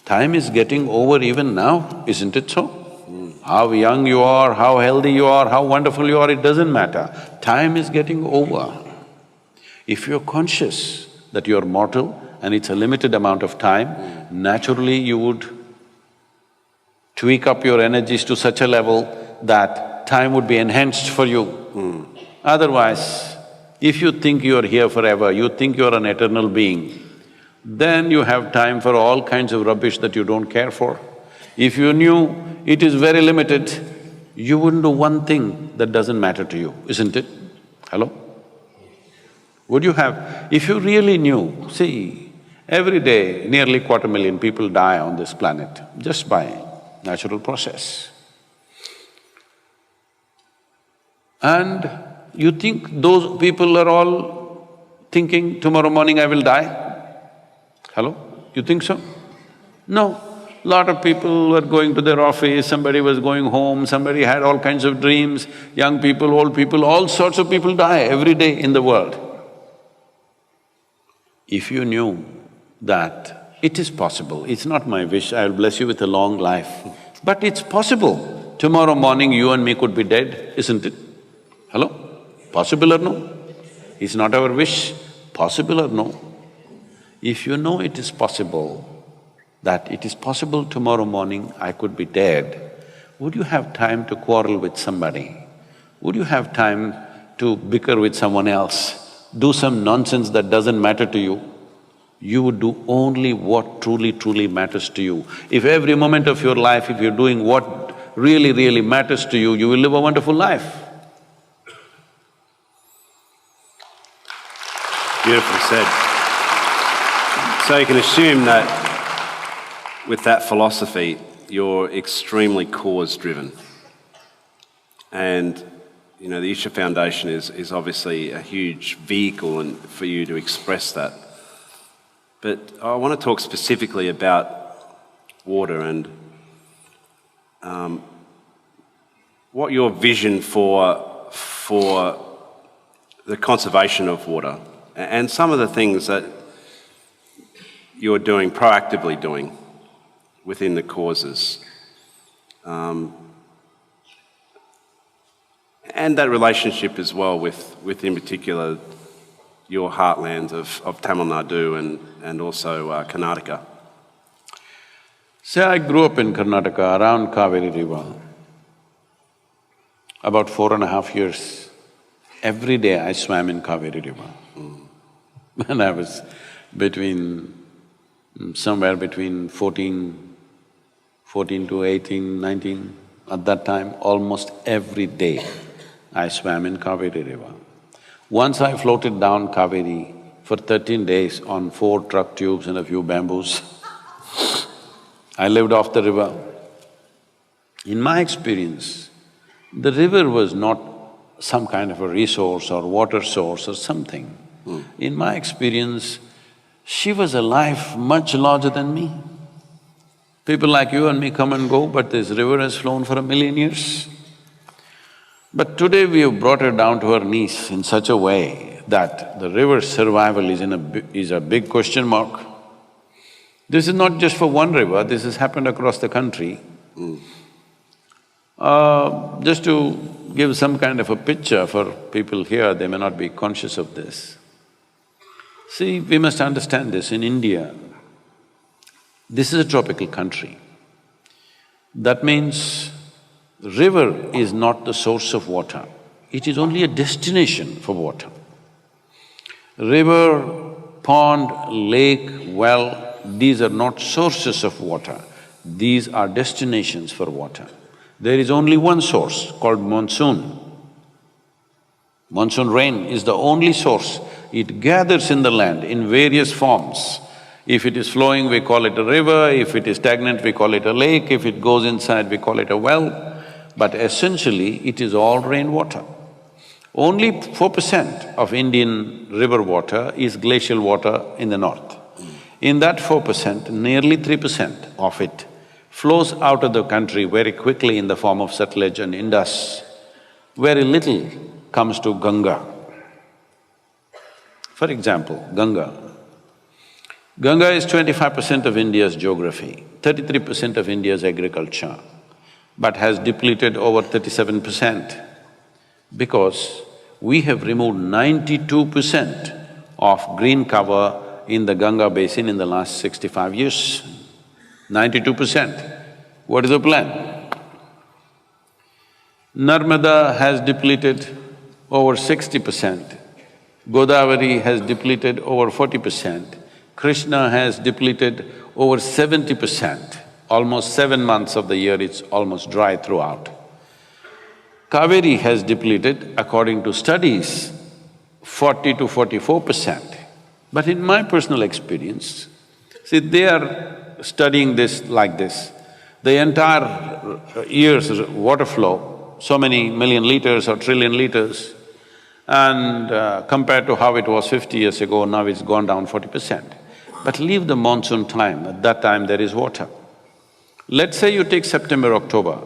Time is getting over even now, isn't it so? How young you are, how healthy you are, how wonderful you are, it doesn't matter. Time is getting over. If you're conscious that you're mortal and it's a limited amount of time, naturally you would tweak up your energies to such a level that time would be enhanced for you. Otherwise, if you think you're here forever, you think you're an eternal being, then you have time for all kinds of rubbish that you don't care for. If you knew it is very limited, you wouldn't do one thing that doesn't matter to you, isn't it? Hello? Would you have… if you really knew, see, every day nearly 250,000 people die on this planet just by natural process. And you think those people are all thinking, tomorrow morning I will die? Hello? You think so? No. Lot of people were going to their office, somebody was going home, somebody had all kinds of dreams, young people, old people, all sorts of people die every day in the world. If you knew that it is possible, it's not my wish, I'll bless you with a long life, but it's possible, tomorrow morning you and me could be dead, isn't it? Hello? Possible or no? It's not our wish, possible or no? If you know it is possible, that it is possible tomorrow morning I could be dead, would you have time to quarrel with somebody? Would you have time to bicker with someone else, do some nonsense that doesn't matter to you? You would do only what truly matters to you. If every moment of your life, if you're doing what really matters to you, you will live a wonderful life.
Beautifully said. So you can assume that with that philosophy, you're extremely cause-driven. And, you know, the Isha Foundation is obviously a huge vehicle for you to express that. But I want to talk specifically about water and what your vision for the conservation of water and some of the things that you're doing, proactively doing, within the causes. And that relationship as well with in particular, your heartlands of Tamil Nadu and also Karnataka.
Say I grew up in Karnataka around Kaveri River. About 4.5 years, every day I swam in Kaveri River. When I was somewhere between 14 to 18, 19, at that time, almost every day I swam in Kaveri River. Once I floated down Kaveri for 13 days on 4 truck tubes and a few bamboos. I lived off the river. In my experience, the river was not some kind of a resource or water source or something. In my experience, she was a life much larger than me. People like you and me come and go, but this river has flown for 1,000,000 years. But today we have brought her down to her knees in such a way that the river's survival is a big question mark. This is not just for one river, this has happened across the country. Just to give some kind of a picture for people here, they may not be conscious of this. See, we must understand this, in India, this is a tropical country. That means river is not the source of water, it is only a destination for water. River, pond, lake, well, these are not sources of water, these are destinations for water. There is only one source called monsoon. Monsoon rain is the only source. It gathers in the land in various forms. If it is flowing, we call it a river, if it is stagnant, we call it a lake, if it goes inside, we call it a well. But essentially, it is all rainwater. Only 4% of Indian river water is glacial water in the north. In that 4%, nearly 3% of it flows out of the country very quickly in the form of Satluj and Indus. Very little comes to Ganga. For example, Ganga. Ganga is 25% of India's geography, 33% of India's agriculture, but has depleted over 37% because we have removed 92% of green cover in the Ganga basin in the last 65 years. 92%. What is the plan? Narmada has depleted over 60%, Godavari has depleted over 40%, Krishna has depleted over 70%. Almost 7 months of the year it's almost dry throughout. Kaveri has depleted, according to studies, 40 to 44%. But in my personal experience, see, they are studying this like this. The entire year's water flow so many million liters or trillion liters, and compared to how it was 50 years ago, now it's gone down 40%. But leave the monsoon time, at that time there is water. Let's say you take September, October.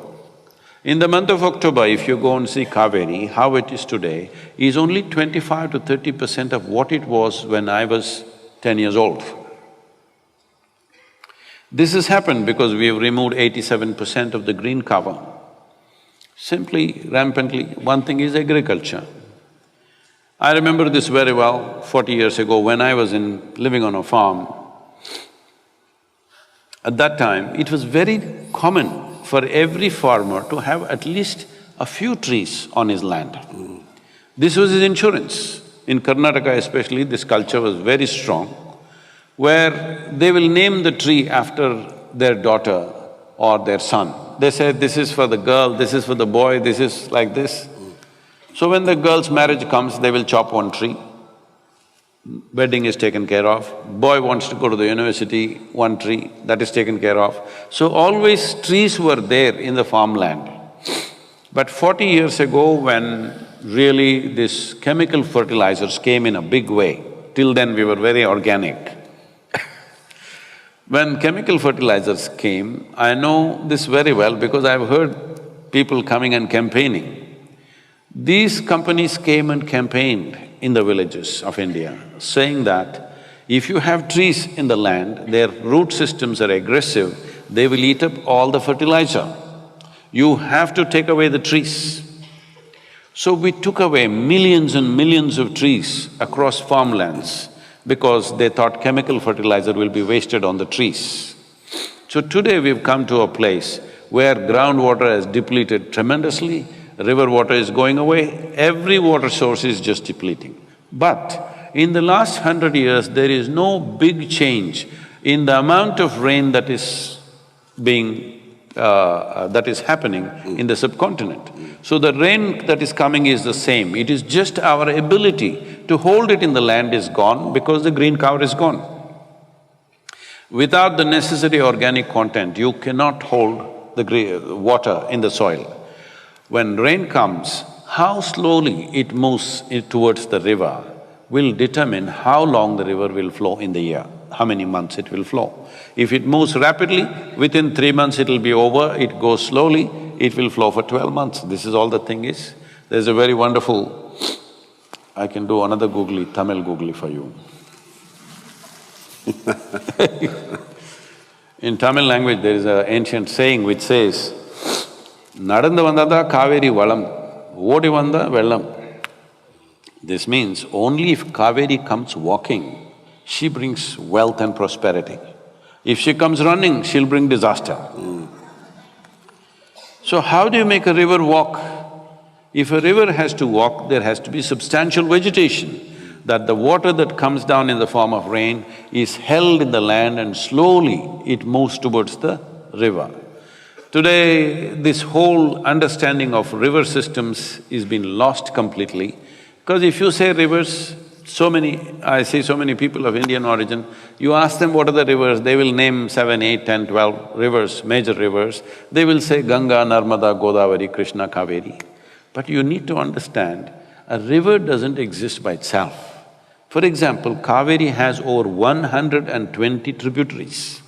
In the month of October, if you go and see Kaveri, how it is today, is only 25 to 30% of what it was when I was 10 years old. This has happened because we have removed 87% of the green cover. Simply, rampantly, one thing is agriculture. I remember this very well 40 years ago when I was living on a farm. At that time, it was very common for every farmer to have at least a few trees on his land. This was his insurance. In Karnataka especially, this culture was very strong, where they will name the tree after their daughter or their son. They say, this is for the girl, this is for the boy, this is like this. So when the girl's marriage comes, they will chop one tree, wedding is taken care of. Boy wants to go to the university, one tree, that is taken care of. So always trees were there in the farmland. But 40 years ago, when really this chemical fertilizers came in a big way, till then we were very organic. When chemical fertilizers came, I know this very well because I've heard people coming and campaigning. These companies came and campaigned in the villages of India, saying that if you have trees in the land, their root systems are aggressive, they will eat up all the fertilizer. You have to take away the trees. So we took away millions and millions of trees across farmlands because they thought chemical fertilizer will be wasted on the trees. So today we've come to a place where groundwater has depleted tremendously, river water is going away, every water source is just depleting. But in the last 100 years, there is no big change in the amount of rain that is happening in the subcontinent. So the rain that is coming is the same, it is just our ability to hold it in the land is gone because the green cover is gone. Without the necessary organic content, you cannot hold the water in the soil. When rain comes, how slowly it moves towards the river will determine how long the river will flow in the year, how many months it will flow. If it moves rapidly, within 3 months it will be over, it goes slowly, it will flow for 12 months. This is all the thing is. There's a very wonderful… I can do another googly, Tamil googly for you. In Tamil language, there is an ancient saying which says, Nadandu vandada Kaveri valam, odi vanda vellam. This means only if Kaveri comes walking, she brings wealth and prosperity. If she comes running, she'll bring disaster. So how do you make a river walk? If a river has to walk, there has to be substantial vegetation, that the water that comes down in the form of rain is held in the land and slowly it moves towards the river. Today, this whole understanding of river systems is been lost completely, because if you say rivers, I see so many people of Indian origin, you ask them what are the rivers, they will name 7, 8, 10, 12 rivers, major rivers. They will say Ganga, Narmada, Godavari, Krishna, Kaveri. But you need to understand, a river doesn't exist by itself. For example, Kaveri has over 120 tributaries.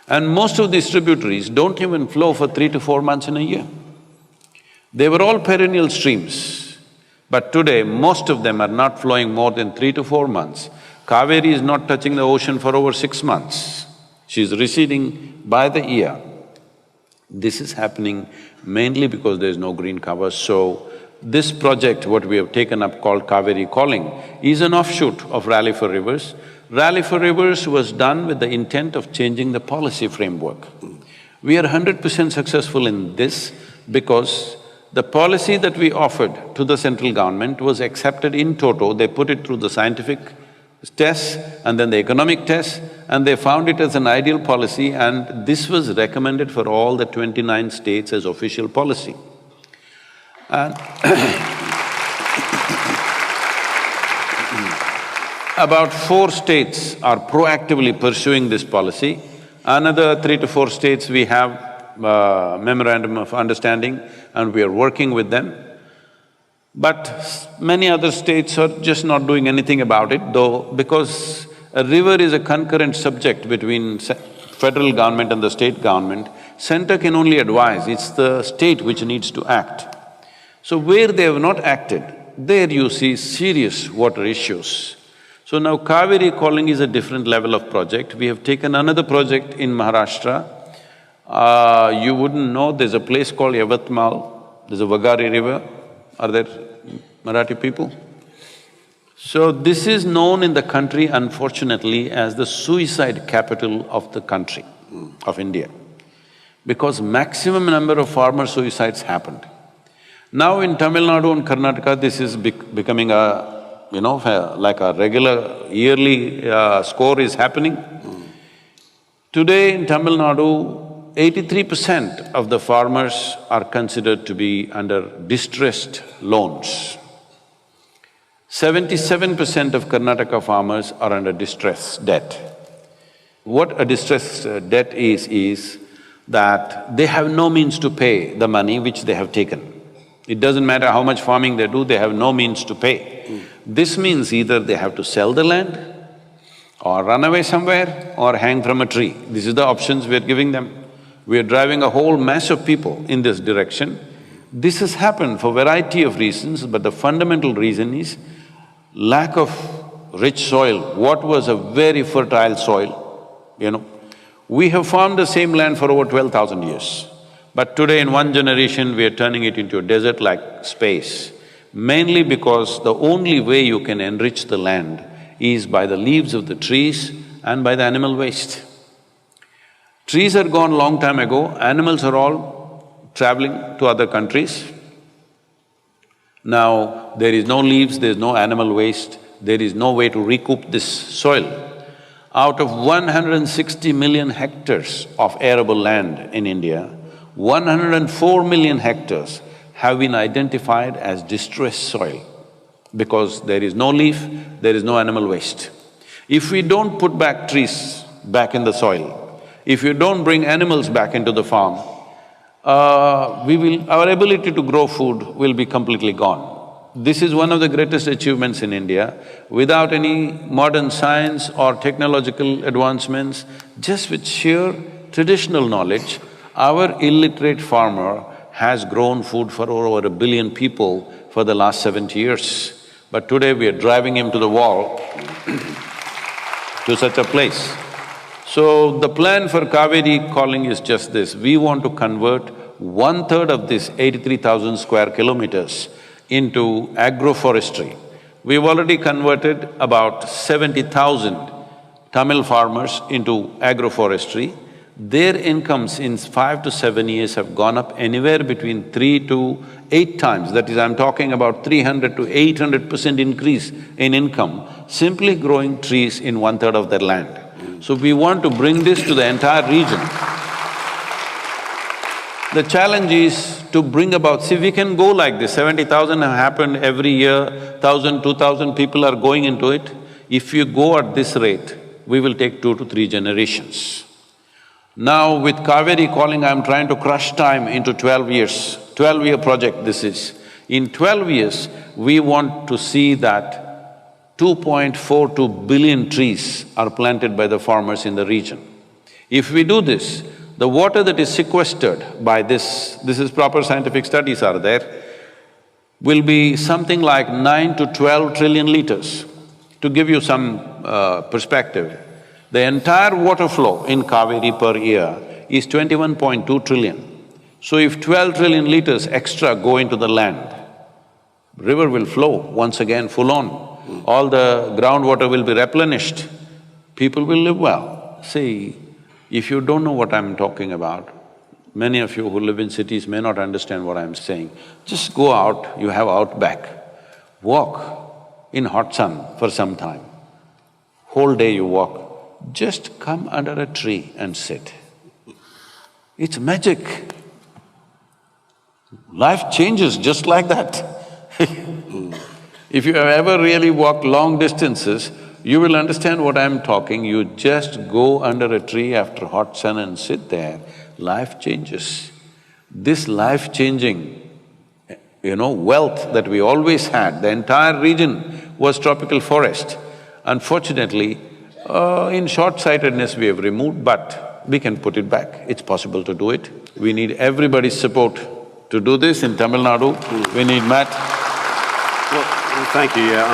And most of these tributaries don't even flow for 3 to 4 months in a year. They were all perennial streams, but today most of them are not flowing more than 3 to 4 months. Kaveri is not touching the ocean for over 6 months. She's receding by the year. This is happening mainly because there is no green cover. So this project, what we have taken up called Kaveri Calling, is an offshoot of Rally for Rivers. Rally for Rivers was done with the intent of changing the policy framework. We are 100% successful in this because the policy that we offered to the central government was accepted in toto. They put it through the scientific tests and then the economic tests, and they found it as an ideal policy, and this was recommended for all the 29 states as official policy. And about 4 states are proactively pursuing this policy. Another 3 to 4 states we have memorandum of understanding and we are working with them. But many other states are just not doing anything about it, though, because a river is a concurrent subject between federal government and the state government. Center can only advise, it's the state which needs to act. So where they have not acted, there you see serious water issues. So now Kaveri calling is a different level of project. We have taken another project in Maharashtra. You wouldn't know, there's a place called Yavatmal, there's a Vagari river. Are there Marathi people? So this is known in the country, unfortunately, as the suicide capital of the country, of India, because maximum number of farmer suicides happened. Now in Tamil Nadu and Karnataka, this is becoming a, like a regular yearly score is happening. Today in Tamil Nadu, 83% of the farmers are considered to be under distressed loans. 77% of Karnataka farmers are under distress debt. What a distress debt is that they have no means to pay the money which they have taken. It doesn't matter how much farming they do, they have no means to pay. This means either they have to sell the land or run away somewhere or hang from a tree. These are the options we are giving them. We are driving a whole mass of people in this direction. This has happened for a variety of reasons, but the fundamental reason is lack of rich soil. What was a very fertile soil, We have farmed the same land for over 12,000 years. But today in one generation, we are turning it into a desert-like space, mainly because the only way you can enrich the land is by the leaves of the trees and by the animal waste. Trees are gone long time ago, animals are all traveling to other countries. Now, there is no leaves, there is no animal waste, there is no way to recoup this soil. Out of 160 million hectares of arable land in India, 104 million hectares have been identified as distressed soil because there is no leaf, there is no animal waste. If we don't put back trees back in the soil, if you don't bring animals back into the farm, our ability to grow food will be completely gone. This is one of the greatest achievements in India. Without any modern science or technological advancements, just with sheer traditional knowledge, our illiterate farmer has grown food for over 1 billion people for the last 70 years. But today we are driving him to the wall to such a place. So the plan for Kaveri calling is just this, we want to convert 1/3 of this 83,000 square kilometers into agroforestry. We've already converted about 70,000 Tamil farmers into agroforestry. Their incomes in 5 to 7 years have gone up anywhere between 3 to 8 times. That is, I'm talking about 300 to 800% increase in income, simply growing trees in 1/3 of their land. So we want to bring this to the entire region. The challenge is to bring about… See, we can go like this, 70,000 have happened every year, 1,000, 2,000 people are going into it. If you go at this rate, we will take 2 to 3 generations. Now with Kaveri calling, I'm trying to crush time into 12 years, 12-year project this is. In 12 years, we want to see that 2.42 billion trees are planted by the farmers in the region. If we do this, the water that is sequestered by this is proper scientific studies are there, will be something like 9 to 12 trillion liters. To give you some perspective, the entire water flow in Kaveri per year is 21.2 trillion. So if 12 trillion liters extra go into the land, river will flow once again full on. All the groundwater will be replenished, people will live well. See, if you don't know what I'm talking about, many of you who live in cities may not understand what I'm saying. Just go out, you have outback, walk in hot sun for some time. Whole day you walk, just come under a tree and sit. It's magic. Life changes just like that. If you have ever really walked long distances, you will understand what I'm talking. You just go under a tree after hot sun and sit there, life changes. This life-changing, wealth that we always had, the entire region was tropical forest. Unfortunately, in short-sightedness we have removed, but we can put it back. It's possible to do it. We need everybody's support to do this in Tamil Nadu. We need Matt.
Well, thank you, yeah.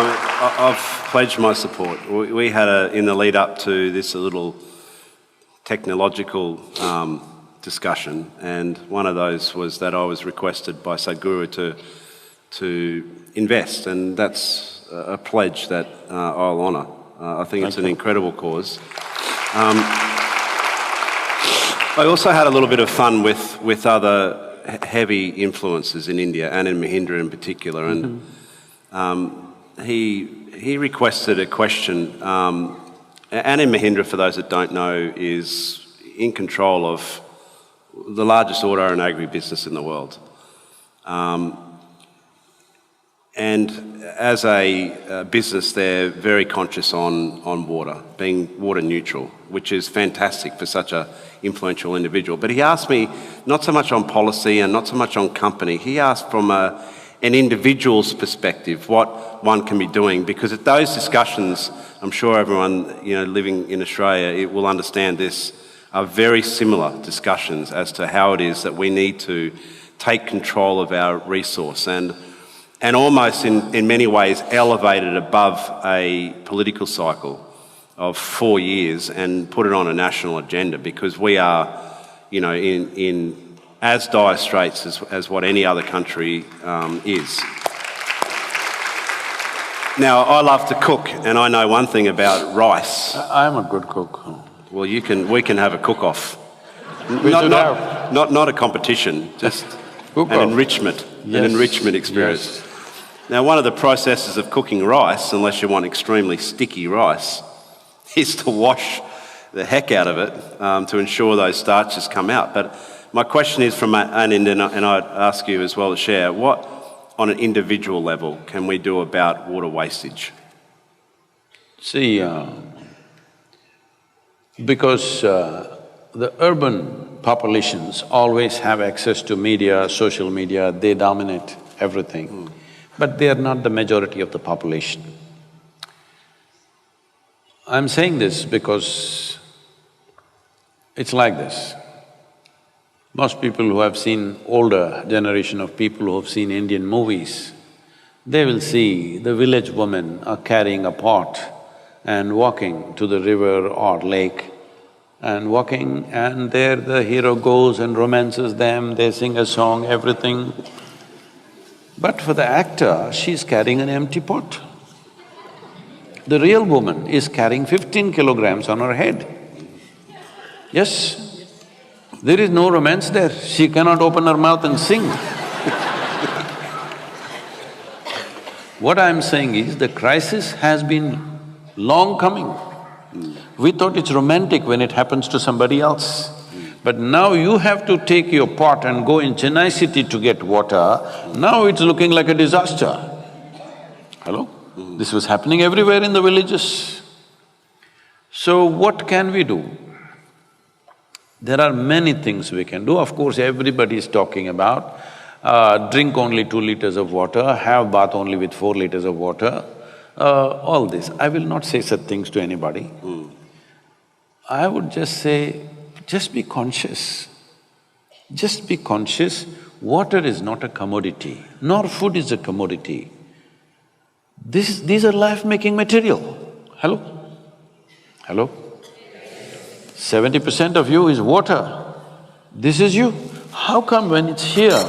I've pledged my support. We had in the lead up to this, a little technological discussion, and one of those was that I was requested by Sadhguru to invest, and that's a pledge that I'll honour. I think it's an incredible cause. I also had a little bit of fun with other heavy influences in India, Anand Mahindra in particular, and he requested a question. Anand Mahindra, for those that don't know, is in control of the largest auto and agribusiness in the world. And as a business, they're very conscious on water, being water neutral, which is fantastic for such an influential individual. But he asked me not so much on policy and not so much on company. He asked from an individual's perspective what one can be doing, because at those discussions, I'm sure everyone living in Australia will understand this, are very similar discussions as to how it is that we need to take control of our resource and almost in many ways elevate it above a political cycle of 4 years and put it on a national agenda, because we are, in as dire straits as what any other country is. Now, I love to cook, and I know one thing about rice.
I'm a good cook.
Well, we can have a cook-off.
We should have.
Not a competition, just an enrichment,
Yes.
an enrichment experience.
Yes.
Now, one of the processes of cooking rice, unless you want extremely sticky rice, is to wash the heck out of it to ensure those starches come out. But my question is from Anand, and I'd ask you as well to share, what, on an individual level, can we do about water wastage?
See, because the urban populations always have access to media, social media, they dominate everything. But they are not the majority of the population. I'm saying this because it's like this. Most people who have seen, older generation of people who have seen Indian movies, they will see the village women are carrying a pot and walking to the river or lake and walking, and there the hero goes and romances them, they sing a song, everything. But for the actor, she's carrying an empty pot. The real woman is carrying 15 kilograms on her head. Yes, there is no romance there, she cannot open her mouth and sing. What I'm saying is, the crisis has been long coming. We thought it's romantic when it happens to somebody else. But now you have to take your pot and go in Chennai city to get water, now it's looking like a disaster. Hello? This was happening everywhere in the villages. So what can we do? There are many things we can do. Of course, everybody is talking about drink only 2 liters of water, have bath only with 4 liters of water, all this. I will not say such things to anybody. I would just say, just be conscious. Just be conscious, water is not a commodity, nor food is a commodity. These are life-making material. Hello? Hello? 70% of you is water. This is you. How come when it's here,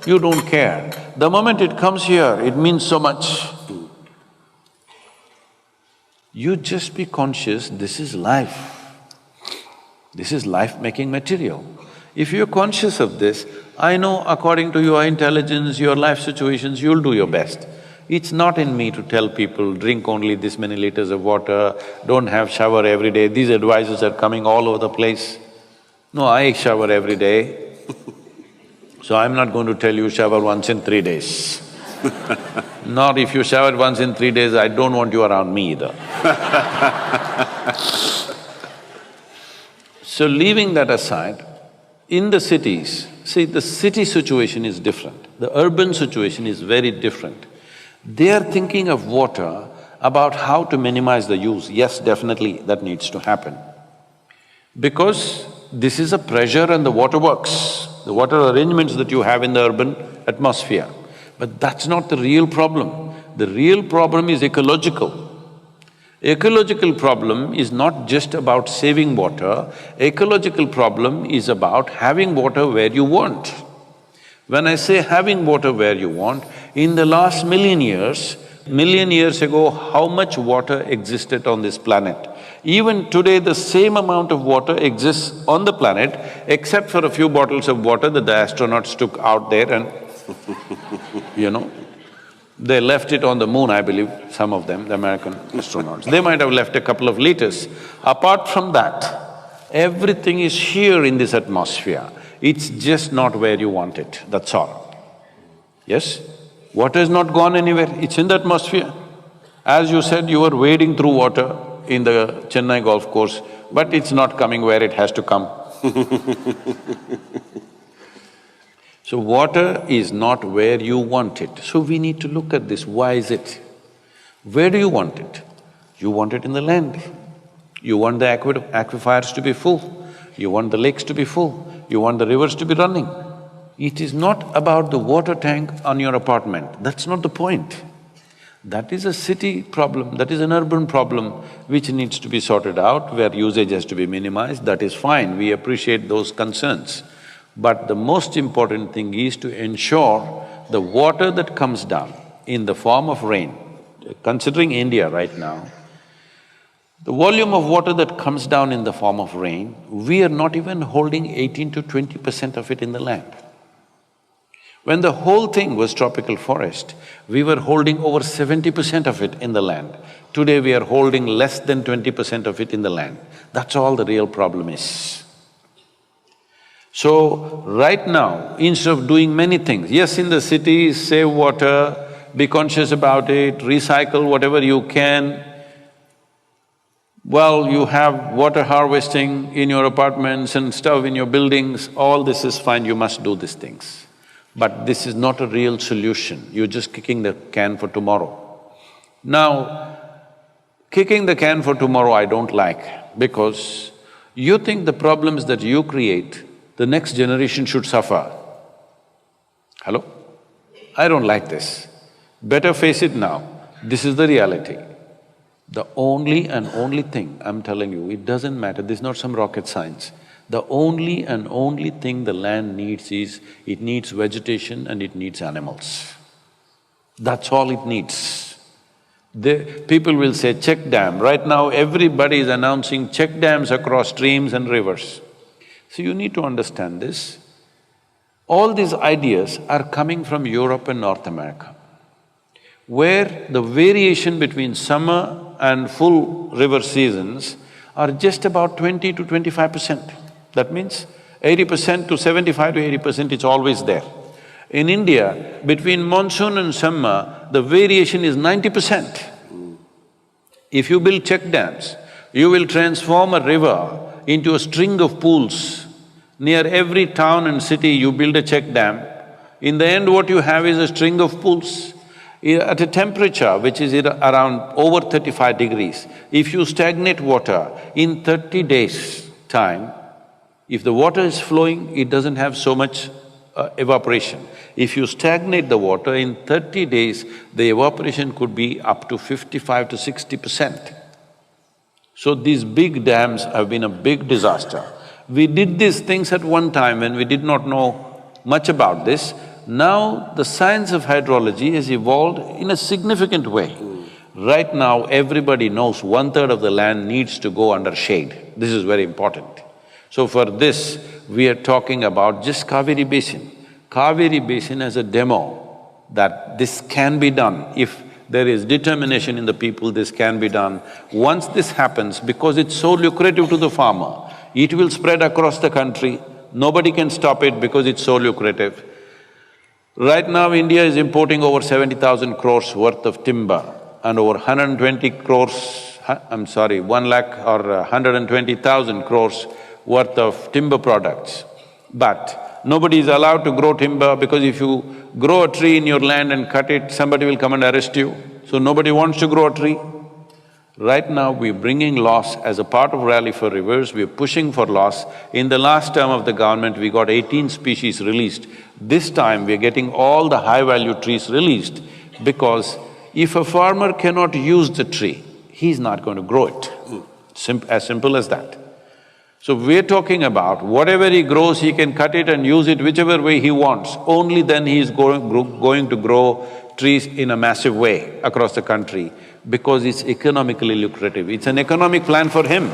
you don't care? The moment it comes here, it means so much. You just be conscious, this is life. This is life-making material. If you're conscious of this, I know according to your intelligence, your life situations, you'll do your best. It's not in me to tell people, drink only this many liters of water, don't have shower every day. These advices are coming all over the place. No, I shower every day. So I'm not going to tell you shower once in 3 days. Nor if you shower once in 3 days, I don't want you around me either. So leaving that aside, In the cities, see, the city situation is different, the urban situation is very different. They are thinking of water about how to minimize the use. Yes, definitely that needs to happen. Because this is a pressure and the water works, the water arrangements that you have in the urban atmosphere. But that's not the real problem. The real problem is ecological. Ecological problem is not just about saving water, ecological problem is about having water where you want. When I say having water where you want, in the last million years ago, how much water existed on this planet? Even today, the same amount of water exists on the planet, except for a few bottles of water that the astronauts took out there and they left it on the moon, I believe, some of them, the American astronauts. They might have left a couple of liters. Apart from that, everything is here in this atmosphere. It's just not where you want it, that's all. Yes? Water has not gone anywhere, it's in the atmosphere. As you said, you were wading through water in the Chennai golf course, but it's not coming where it has to come. So water is not where you want it. So we need to look at this, why is it? Where do you want it? You want it in the land. You want the aquifers to be full. You want the lakes to be full. You want the rivers to be running. It is not about the water tank on your apartment, that's not the point. That is a city problem, that is an urban problem which needs to be sorted out, where usage has to be minimized, that is fine, we appreciate those concerns. But the most important thing is to ensure the water that comes down in the form of rain, considering India right now, the volume of water that comes down in the form of rain, we are not even holding 18 to 20% of it in the land. When the whole thing was tropical forest, we were holding over 70% of it in the land. Today we are holding less than 20% of it in the land. That's all the real problem is. So, right now, instead of doing many things, yes, in the cities, save water, be conscious about it, recycle whatever you can. Well, you have water harvesting in your apartments and stuff in your buildings, all this is fine, you must do these things. But this is not a real solution, you're just kicking the can for tomorrow. Now, kicking the can for tomorrow I don't like, because you think the problems that you create, the next generation should suffer. Hello? I don't like this. Better face it now, this is the reality. The only and only thing, I'm telling you, it doesn't matter, this is not some rocket science. The only and only thing the land needs is, it needs vegetation and it needs animals. That's all it needs. People will say check dam, right now everybody is announcing check dams across streams and rivers. So you need to understand this. All these ideas are coming from Europe and North America, where the variation between summer and full river seasons are just about 20 to 25%. That means 80% to 75 to 80% it's always there. In India, between monsoon and summer, the variation is 90%. If you build check dams, you will transform a river into a string of pools. Near every town and city, you build a check dam. In the end, what you have is a string of pools. At a temperature which is around over 35 degrees, if you stagnate water, in 30 days' time, if the water is flowing, it doesn't have so much evaporation. If you stagnate the water, in 30 days, the evaporation could be up to 55 to 60%. So these big dams have been a big disaster. We did these things at one time when we did not know much about this. Now the science of hydrology has evolved in a significant way. Right now, everybody knows 1/3 of the land needs to go under shade. This is very important. So for this, we are talking about just Kaveri Basin. Kaveri Basin as a demo that this can be done. If there is determination in the people, this can be done. Once this happens, because it's so lucrative to the farmer, it will spread across the country, nobody can stop it because it's so lucrative. Right now, India is importing over 70,000 crores worth of timber and over 120 crores, 1 lakh or 120,000 crores worth of timber products. But nobody is allowed to grow timber because if you grow a tree in your land and cut it, somebody will come and arrest you. So nobody wants to grow a tree. Right now, we're bringing laws as a part of Rally for Rivers, we're pushing for laws. In the last term of the government, we got 18 species released. This time, we're getting all the high-value trees released because if a farmer cannot use the tree, he's not going to grow it. As simple as that. So we're talking about whatever he grows, he can cut it and use it whichever way he wants. Only then he is going to grow trees in a massive way across the country because it's economically lucrative. It's an economic plan for him,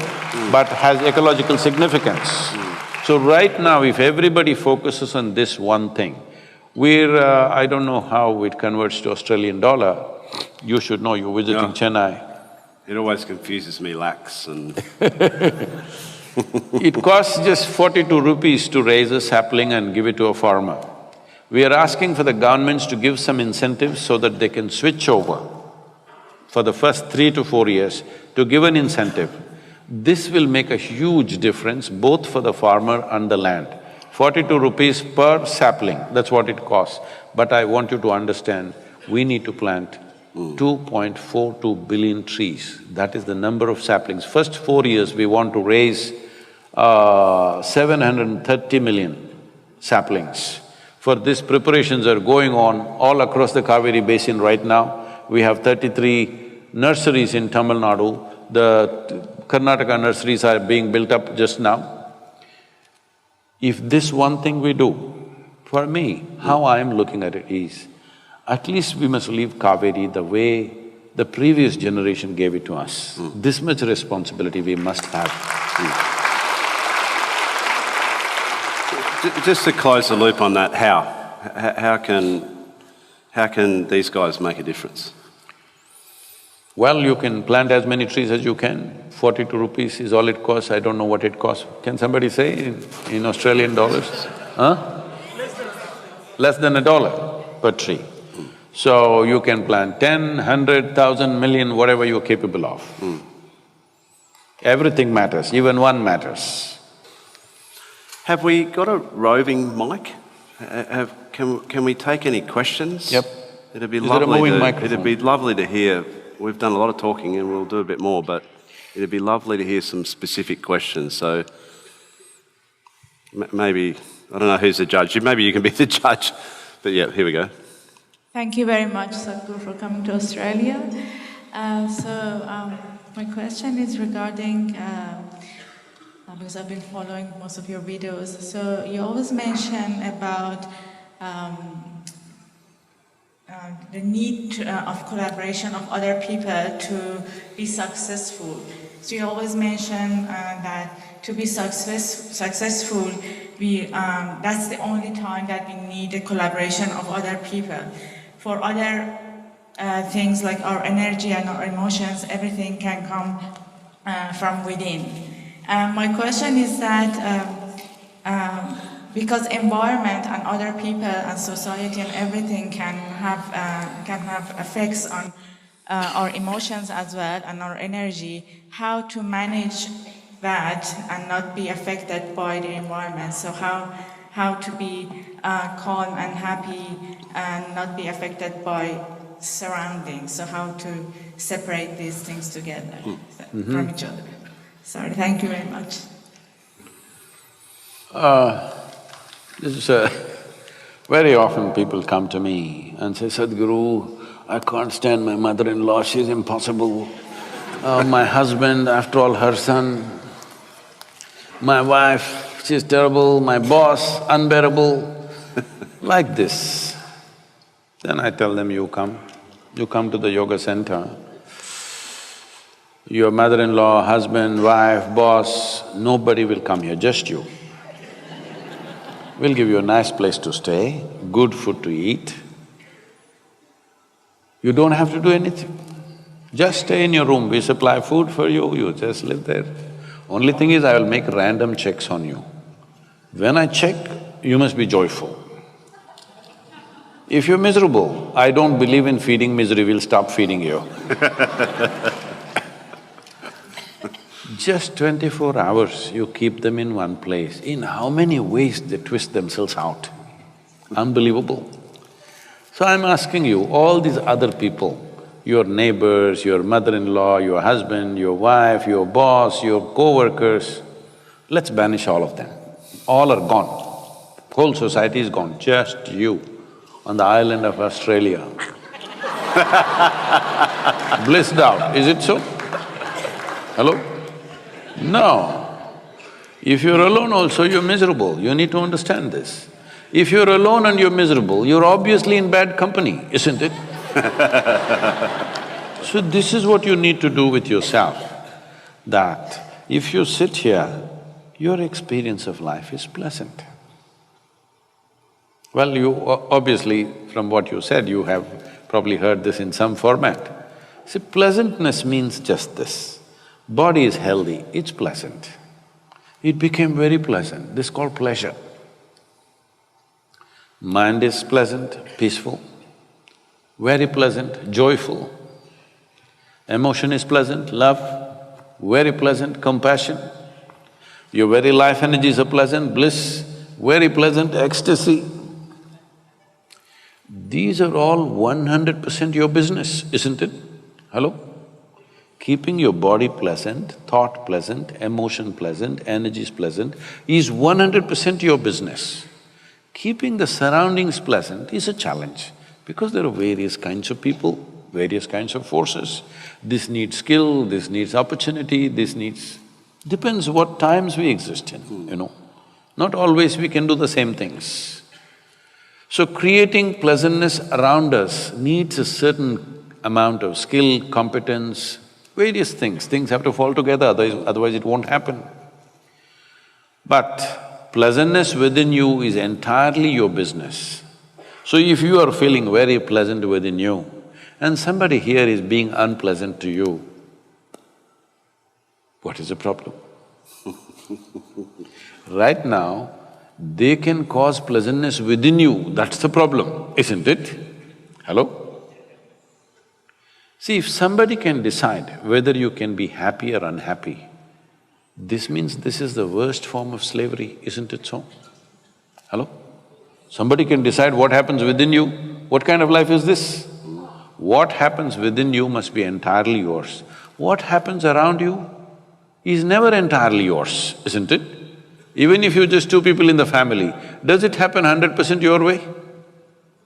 but has ecological significance. So right now, if everybody focuses on this one thing, I don't know how it converts to Australian dollar. You should know, you're visiting Chennai.
It always confuses me, lakhs and…
It costs just 42 rupees to raise a sapling and give it to a farmer. We are asking for the governments to give some incentives so that they can switch over for the first 3 to 4 years to give an incentive. This will make a huge difference both for the farmer and the land. 42 rupees per sapling, that's what it costs. But I want you to understand, we need to plant 2.42 billion trees. That is the number of saplings. First 4 years, we want to raise 730 million saplings. For this, preparations are going on all across the Kaveri basin right now. We have 33 nurseries in Tamil Nadu. The Karnataka nurseries are being built up just now. If this one thing we do, for me, how I am looking at it is, at least we must leave Kaveri the way the previous generation gave it to us. This much responsibility we must have.
Just to close the loop on that, how can these guys make a difference?
Well, you can plant as many trees as you can. 42 rupees is all it costs, I don't know what it costs. Can somebody say in Australian dollars? Huh? Less than $1 per tree. So you can plant 10, 100, 1,000, million, whatever you're capable of. Everything matters, even one matters.
Have we got a roving mic? Can we take any questions?
Yep.
It'd be
Is there a moving microphone?
It'd be lovely to hear. We've done a lot of talking and we'll do a bit more, but it'd be lovely to hear some specific questions. So maybe, I don't know who's the judge. Maybe you can be the judge. But yeah, here we go.
Thank you very much, Sadhguru, for coming to Australia. My question is regarding, because I've been following most of your videos, so you always mention about the need of collaboration of other people to be successful. So you always mention that to be successful, that's the only time that we need the collaboration of other people. For other things like our energy and our emotions, everything can come from within. My question is that because environment and other people and society and everything can have effects on our emotions as well and our energy, how to manage that and not be affected by the environment? So how to be calm and happy and not be affected by surroundings? So how to separate these things together from each other? Sorry, thank you very much.
Very often people come to me and say, Sadhguru, I can't stand my mother-in-law, she's impossible. My husband, after all, her son. My wife, she's terrible. My boss, unbearable. Like this. Then I tell them, you come to the yoga center. Your mother-in-law, husband, wife, boss, nobody will come here, just you. We'll give you a nice place to stay, good food to eat. You don't have to do anything. Just stay in your room, we supply food for you, you just live there. Only thing is, I will make random checks on you. When I check, you must be joyful. If you're miserable, I don't believe in feeding misery, we'll stop feeding you. Just 24 hours you keep them in one place, in how many ways they twist themselves out. Unbelievable. So I'm asking you, all these other people, your neighbors, your mother-in-law, your husband, your wife, your boss, your co-workers, let's banish all of them. All are gone. Whole society is gone, just you on the island of Australia. Blissed out, is it so? Hello? No. If you're alone also, you're miserable, you need to understand this. If you're alone and you're miserable, you're obviously in bad company, isn't it? So this is what you need to do with yourself, that if you sit here, your experience of life is pleasant. Well, you obviously, from what you said, you have probably heard this in some format. See, pleasantness means just this. Body is healthy, it's pleasant. It became very pleasant, this is called pleasure. Mind is pleasant, peaceful, very pleasant, joyful. Emotion is pleasant, love, very pleasant, compassion. Your very life energies are pleasant, bliss, very pleasant, ecstasy. These are all 100% your business, isn't it? Hello? Keeping your body pleasant, thought pleasant, emotion pleasant, energies pleasant is 100% your business. Keeping the surroundings pleasant is a challenge because there are various kinds of people, various kinds of forces. This needs skill, this needs opportunity, this needs… depends what times we exist in, you know. Not always we can do the same things. So creating pleasantness around us needs a certain amount of skill, competence, various things. Things have to fall together, otherwise it won't happen. But pleasantness within you is entirely your business. So if you are feeling very pleasant within you and somebody here is being unpleasant to you, what is the problem? Right now, they can cause pleasantness within you, that's the problem, isn't it? Hello? See, if somebody can decide whether you can be happy or unhappy, this means this is the worst form of slavery, isn't it so? Hello? Somebody can decide what happens within you, what kind of life is this? What happens within you must be entirely yours. What happens around you is never entirely yours, isn't it? Even if you're just two people in the family, does it happen 100% your way?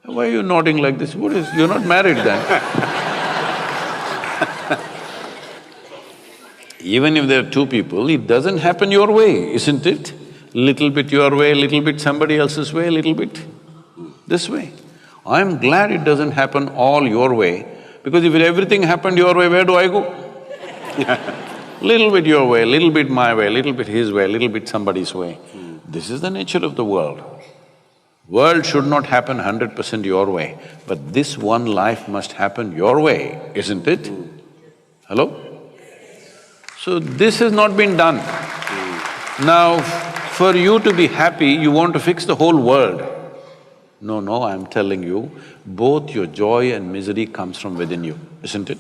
Why are you nodding like this? What is… you're not married then? Even if there are two people, it doesn't happen your way, isn't it? Little bit your way, little bit somebody else's way, little bit this way. I'm glad it doesn't happen all your way, because if everything happened your way, where do I go? Little bit your way, little bit my way, little bit his way, little bit somebody's way. This is the nature of the world. World should not happen 100% your way, but this one life must happen your way, isn't it? Hello? So this has not been done. Now, for you to be happy, you want to fix the whole world. No, I'm telling you, both your joy and misery comes from within you, isn't it?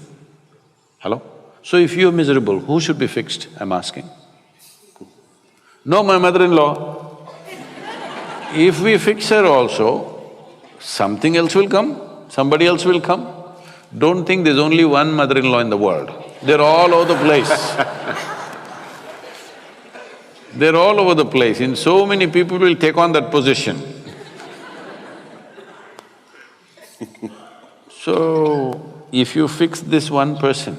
Hello? So if you're miserable, who should be fixed, I'm asking? No, my mother-in-law. If we fix her also, something else will come, somebody else will come. Don't think there's only one mother-in-law in the world. They're all over the place. They're all over the place, and so many people will take on that position. So, if you fix this one person,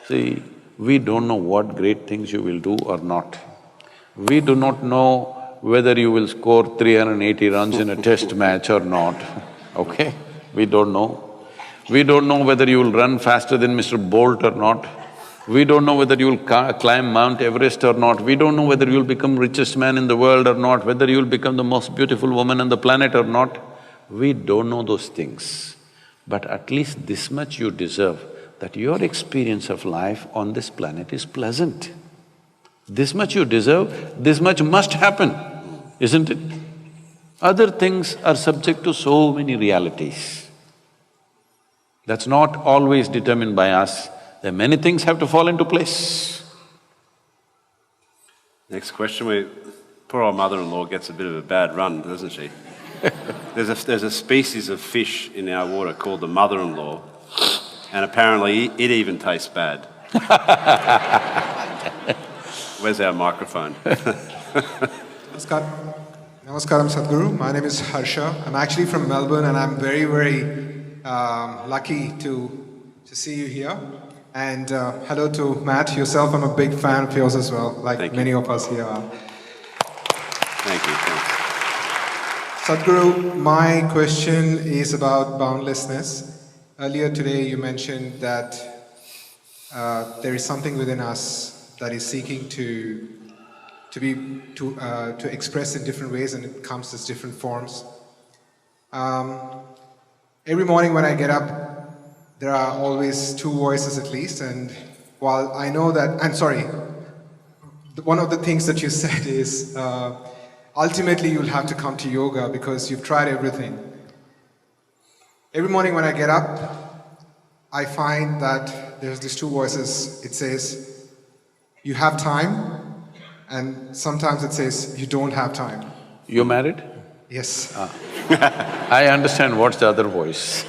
see, we don't know what great things you will do or not. We do not know whether you will score 380 runs in a test match or not, okay? We don't know. We don't know whether you will run faster than Mr. Bolt or not. We don't know whether you will climb Mount Everest or not. We don't know whether you will become richest man in the world or not, whether you will become the most beautiful woman on the planet or not. We don't know those things. But at least this much you deserve, that your experience of life on this planet is pleasant. This much you deserve, this much must happen, isn't it? Other things are subject to so many realities. That's not always determined by us, Then many things have to fall into place.
Next question. Poor old mother-in-law gets a bit of a bad run, doesn't she? There's a species of fish in our water called the mother-in-law, and apparently it even tastes bad. Where's our microphone?
Namaskaram, Sadhguru. My name is Harsha. I'm actually from Melbourne, and I'm very, very lucky to see you here. And hello to Matt, yourself. I'm a big fan of yours as well, like many of us here are.
Thank you. Thanks.
Sadhguru, my question is about boundlessness. Earlier today, you mentioned that there is something within us that is seeking to express in different ways, and it comes as different forms. Every morning when I get up, there are always two voices at least, and while I know that, I'm sorry, one of the things that you said is ultimately you'll have to come to yoga because you've tried everything. Every morning when I get up, I find that there's these two voices. It says, you have time, and sometimes it says, you don't have time.
You married?
Yes.
I understand what's the other voice.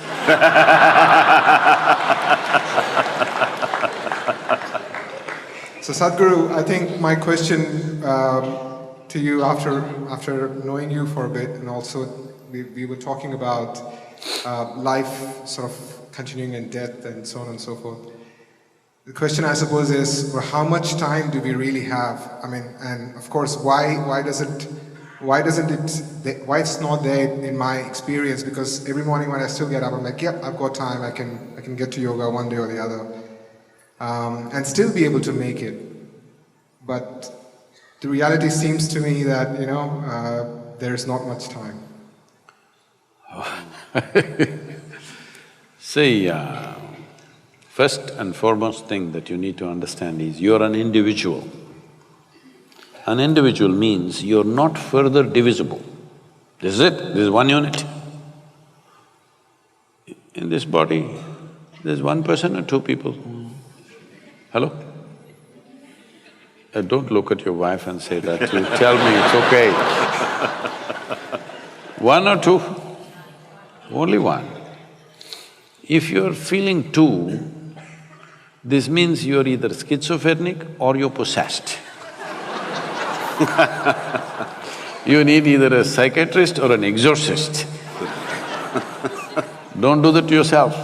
So Sadhguru, I think my question to you after knowing you for a bit, and also we were talking about life sort of continuing in death and so on and so forth. The question, I suppose, is, well, how much time do we really have? I mean, and of course, why it's not there in my experience? Because every morning when I still get up, I'm like, yep, I've got time. I can get to yoga one day or the other, and still be able to make it. But the reality seems to me that there is not much time.
See, first and foremost thing that you need to understand is you're an individual. An individual means you're not further divisible. This is it, this is one unit. In this body, there's one person or two people? Hello? Don't look at your wife and say that, you tell me it's okay. One or two? Only one. If you're feeling two, this means you're either schizophrenic or you're possessed. You need either a psychiatrist or an exorcist. Don't do that to yourself.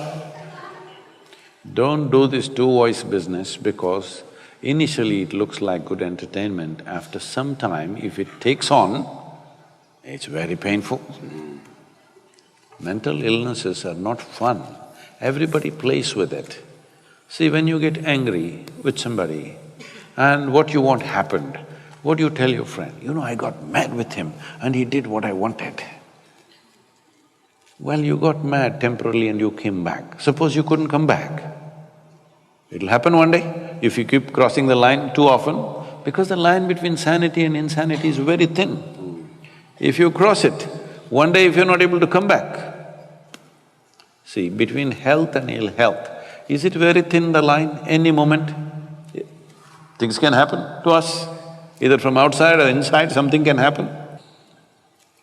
Don't do this two-voice business, because initially it looks like good entertainment. After some time, if it takes on, it's very painful. Mental illnesses are not fun. Everybody plays with it. See, when you get angry with somebody and what you want happened, what do you tell your friend? I got mad with him and he did what I wanted. Well, you got mad temporarily and you came back. Suppose you couldn't come back. It'll happen one day if you keep crossing the line too often, because the line between sanity and insanity is very thin. If you cross it, one day if you're not able to come back. See, between health and ill health, is it very thin, the line? Any moment, things can happen to us. Either from outside or inside, something can happen.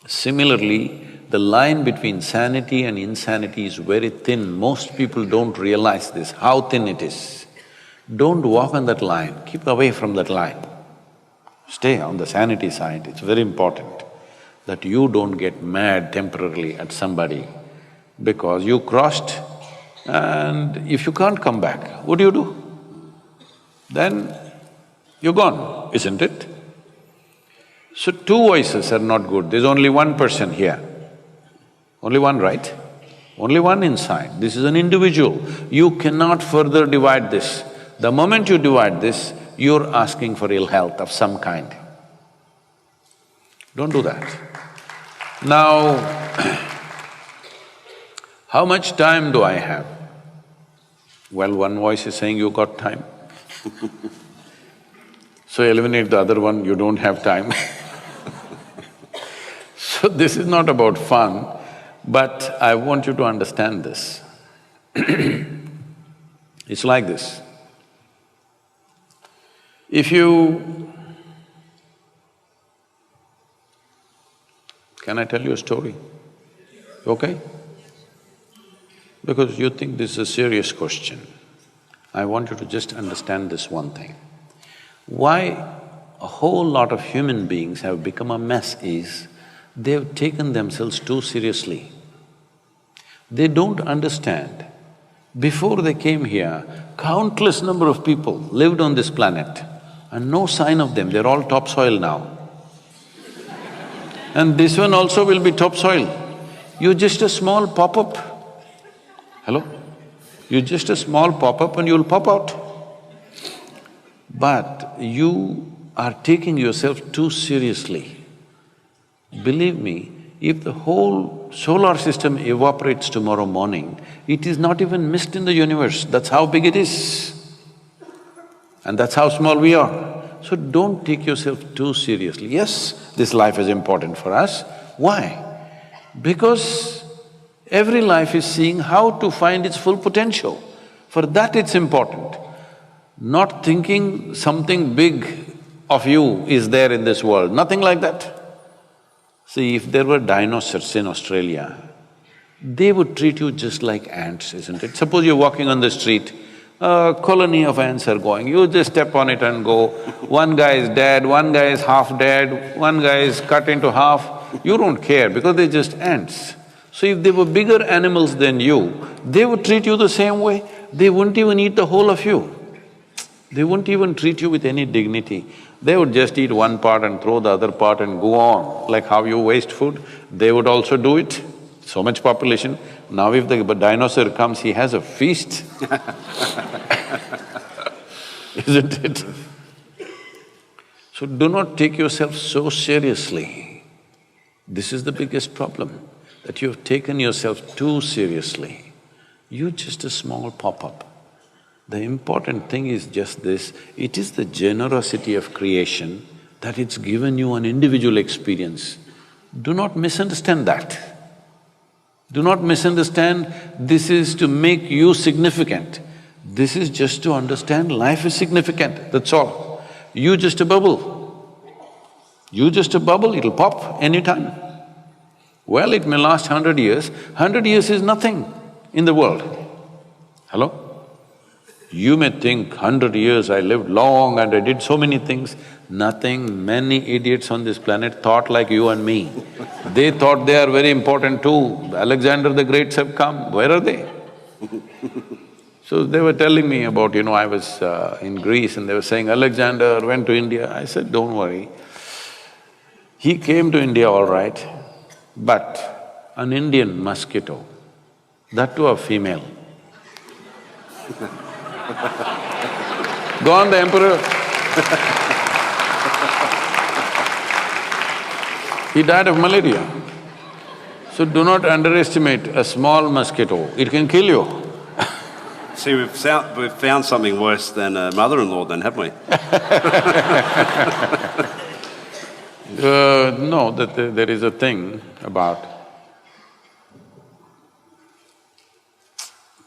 Similarly, the line between sanity and insanity is very thin. Most people don't realize this, how thin it is. Don't walk on that line, keep away from that line. Stay on the sanity side. It's very important that you don't get mad temporarily at somebody because you crossed, and if you can't come back, what do? Then you're gone, isn't it? So two voices are not good. There's only one person here. Only one, right? Only one inside. This is an individual. You cannot further divide this. The moment you divide this, you're asking for ill health of some kind. Don't do that. Now, how much time do I have? Well, one voice is saying you got time. So eliminate the other one, you don't have time. So this is not about fun, but I want you to understand this. It's like this, If you… Can I tell you a story? Okay? Because you think this is a serious question. I want you to just understand this one thing. Why a whole lot of human beings have become a mess is they've taken themselves too seriously. They don't understand. Before they came here, countless number of people lived on this planet and no sign of them, they're all topsoil now. And this one also will be topsoil. You're just a small pop-up. Hello? You're just a small pop-up and you'll pop out. But you are taking yourself too seriously. Believe me, if the whole solar system evaporates tomorrow morning, it is not even mist in the universe, that's how big it is. And that's how small we are. So don't take yourself too seriously. Yes, this life is important for us. Why? Because every life is seeing how to find its full potential. For that it's important. Not thinking something big of you is there in this world, nothing like that. See, if there were dinosaurs in Australia, they would treat you just like ants, isn't it? Suppose you're walking on the street, a colony of ants are going, you just step on it and go. One guy is dead, one guy is half dead, one guy is cut into half. You don't care because they're just ants. So if they were bigger animals than you, they would treat you the same way. They wouldn't even eat the whole of you. They wouldn't even treat you with any dignity. They would just eat one part and throw the other part and go on. Like how you waste food, they would also do it. So much population. Now if the dinosaur comes, he has a feast isn't it? So do not take yourself so seriously. This is the biggest problem, that you've taken yourself too seriously. You're just a small pop-up. The important thing is just this, it is the generosity of creation that it's given you an individual experience. Do not misunderstand that. Do not misunderstand this is to make you significant. This is just to understand life is significant, that's all. You just a bubble. You just a bubble, it'll pop anytime. Well, it may last 100 years. 100 years is nothing in the world. Hello? You may think 100 years I lived long and I did so many things. Nothing. Many idiots on this planet thought like you and me. They thought they are very important too. Alexander the Greats have come, where are they? So they were telling me about, I was in Greece and they were saying, Alexander went to India. I said, don't worry. He came to India all right, but an Indian mosquito, that too a female. Go on, the emperor. He died of malaria. So do not underestimate a small mosquito, it can kill you.
See, we've found something worse than a mother-in-law then, haven't we?
No, that there is a thing about…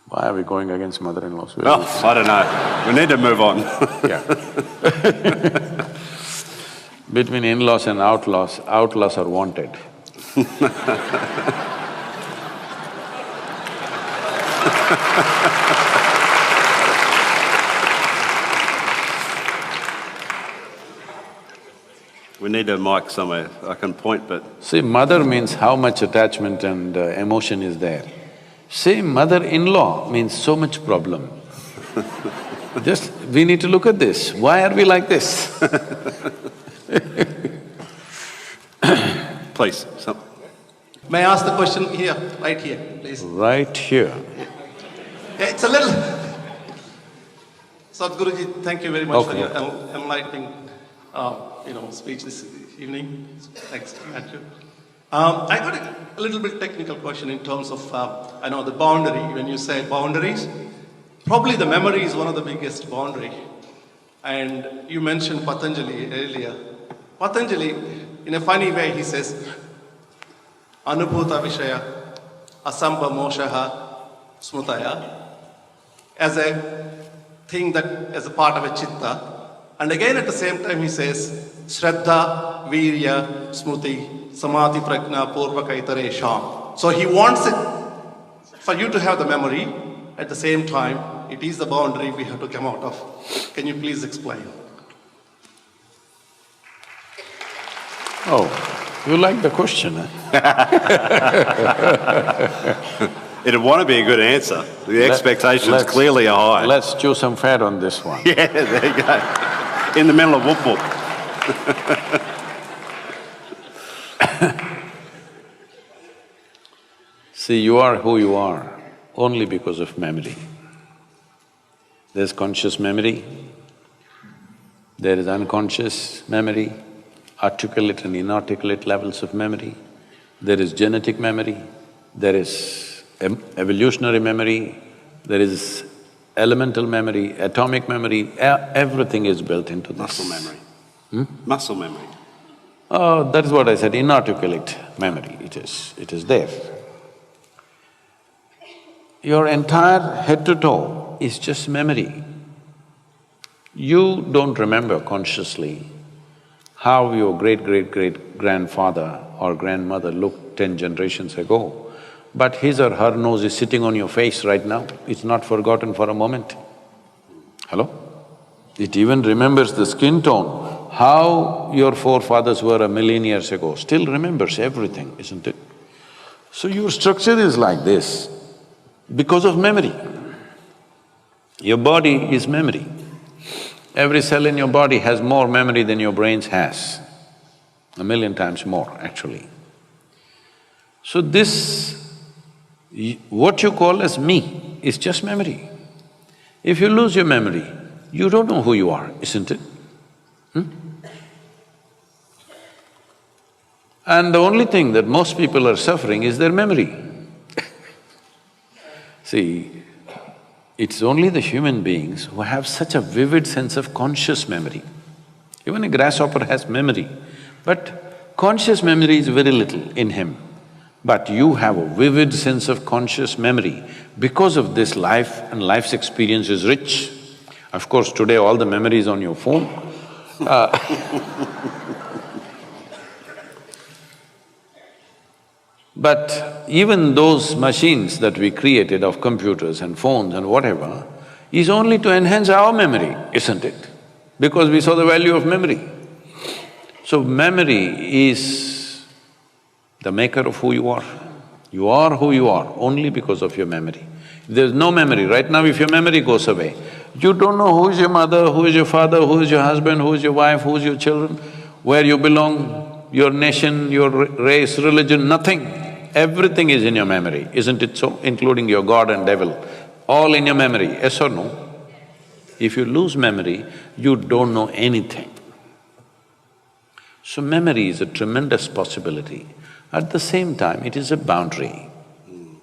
Why are we going against mother-in-laws?
Well, I don't know. We need to move on.
Yeah. Between in-laws and outlaws, outlaws are wanted.
We need a mic somewhere. I can point, but…
See, mother means how much attachment and emotion is there. Say mother-in-law means so much problem. Just… we need to look at this. Why are we like this?
Please,
May I ask the question here, right here, please?
Right here.
Yeah, it's a little… Sadhguruji, thank you very much for your enlightening, speech this evening. Thanks, Matthew. I got a little bit technical question in terms of, the boundary. When you say boundaries, probably the memory is one of the biggest boundary. And you mentioned Patanjali earlier. Patanjali, in a funny way, he says, Anubhuta Vishaya, Asamba Moshaha Smutaya, as a thing that, as a part of a chitta, And again at the same time he says, Shraddha, Virya, Smruti, Samadhi, Prajna, Purva, Kaitare, Sham. So he wants it for you to have the memory. At the same time, it is the boundary we have to come out of. Can you please explain?
Oh, you like the question, huh?
It'd want to be a good answer. The expectations clearly are high.
Let's chew some fat on this one.
Yeah, there you go. In the middle of whoop whoop.
See, you are who you are only because of memory. There's conscious memory, there is unconscious memory, articulate and inarticulate levels of memory, there is genetic memory, there is evolutionary memory, there is elemental memory, atomic memory, everything is built into this.
Muscle memory. Muscle memory.
Oh, that is what I said, inarticulate memory, it is there. Your entire head to toe is just memory. You don't remember consciously how your great-great-great-grandfather or grandmother looked 10 generations ago, but his or her nose is sitting on your face right now, it's not forgotten for a moment. Hello? It even remembers the skin tone, how your forefathers were 1,000,000 years ago, still remembers everything, isn't it? So your structure is like this because of memory. Your body is memory. Every cell in your body has more memory than your brains has, 1,000,000 times more actually. So this, what you call as me is just memory. If you lose your memory, you don't know who you are, isn't it? And the only thing that most people are suffering is their memory. See, it's only the human beings who have such a vivid sense of conscious memory. Even a grasshopper has memory, but conscious memory is very little in him. But you have a vivid sense of conscious memory. Because of this, life and life's experience is rich. Of course, today all the memory is on your phone. But even those machines that we created of computers and phones and whatever is only to enhance our memory, isn't it? Because we saw the value of memory. So memory is the maker of who you are. You are who you are only because of your memory. If there's no memory, right now if your memory goes away, you don't know who is your mother, who is your father, who is your husband, who is your wife, who is your children, where you belong, your nation, your race, religion, nothing. Everything is in your memory, isn't it so? Including your God and devil, all in your memory, yes or no? If you lose memory, you don't know anything. So memory is a tremendous possibility. At the same time, it is a boundary.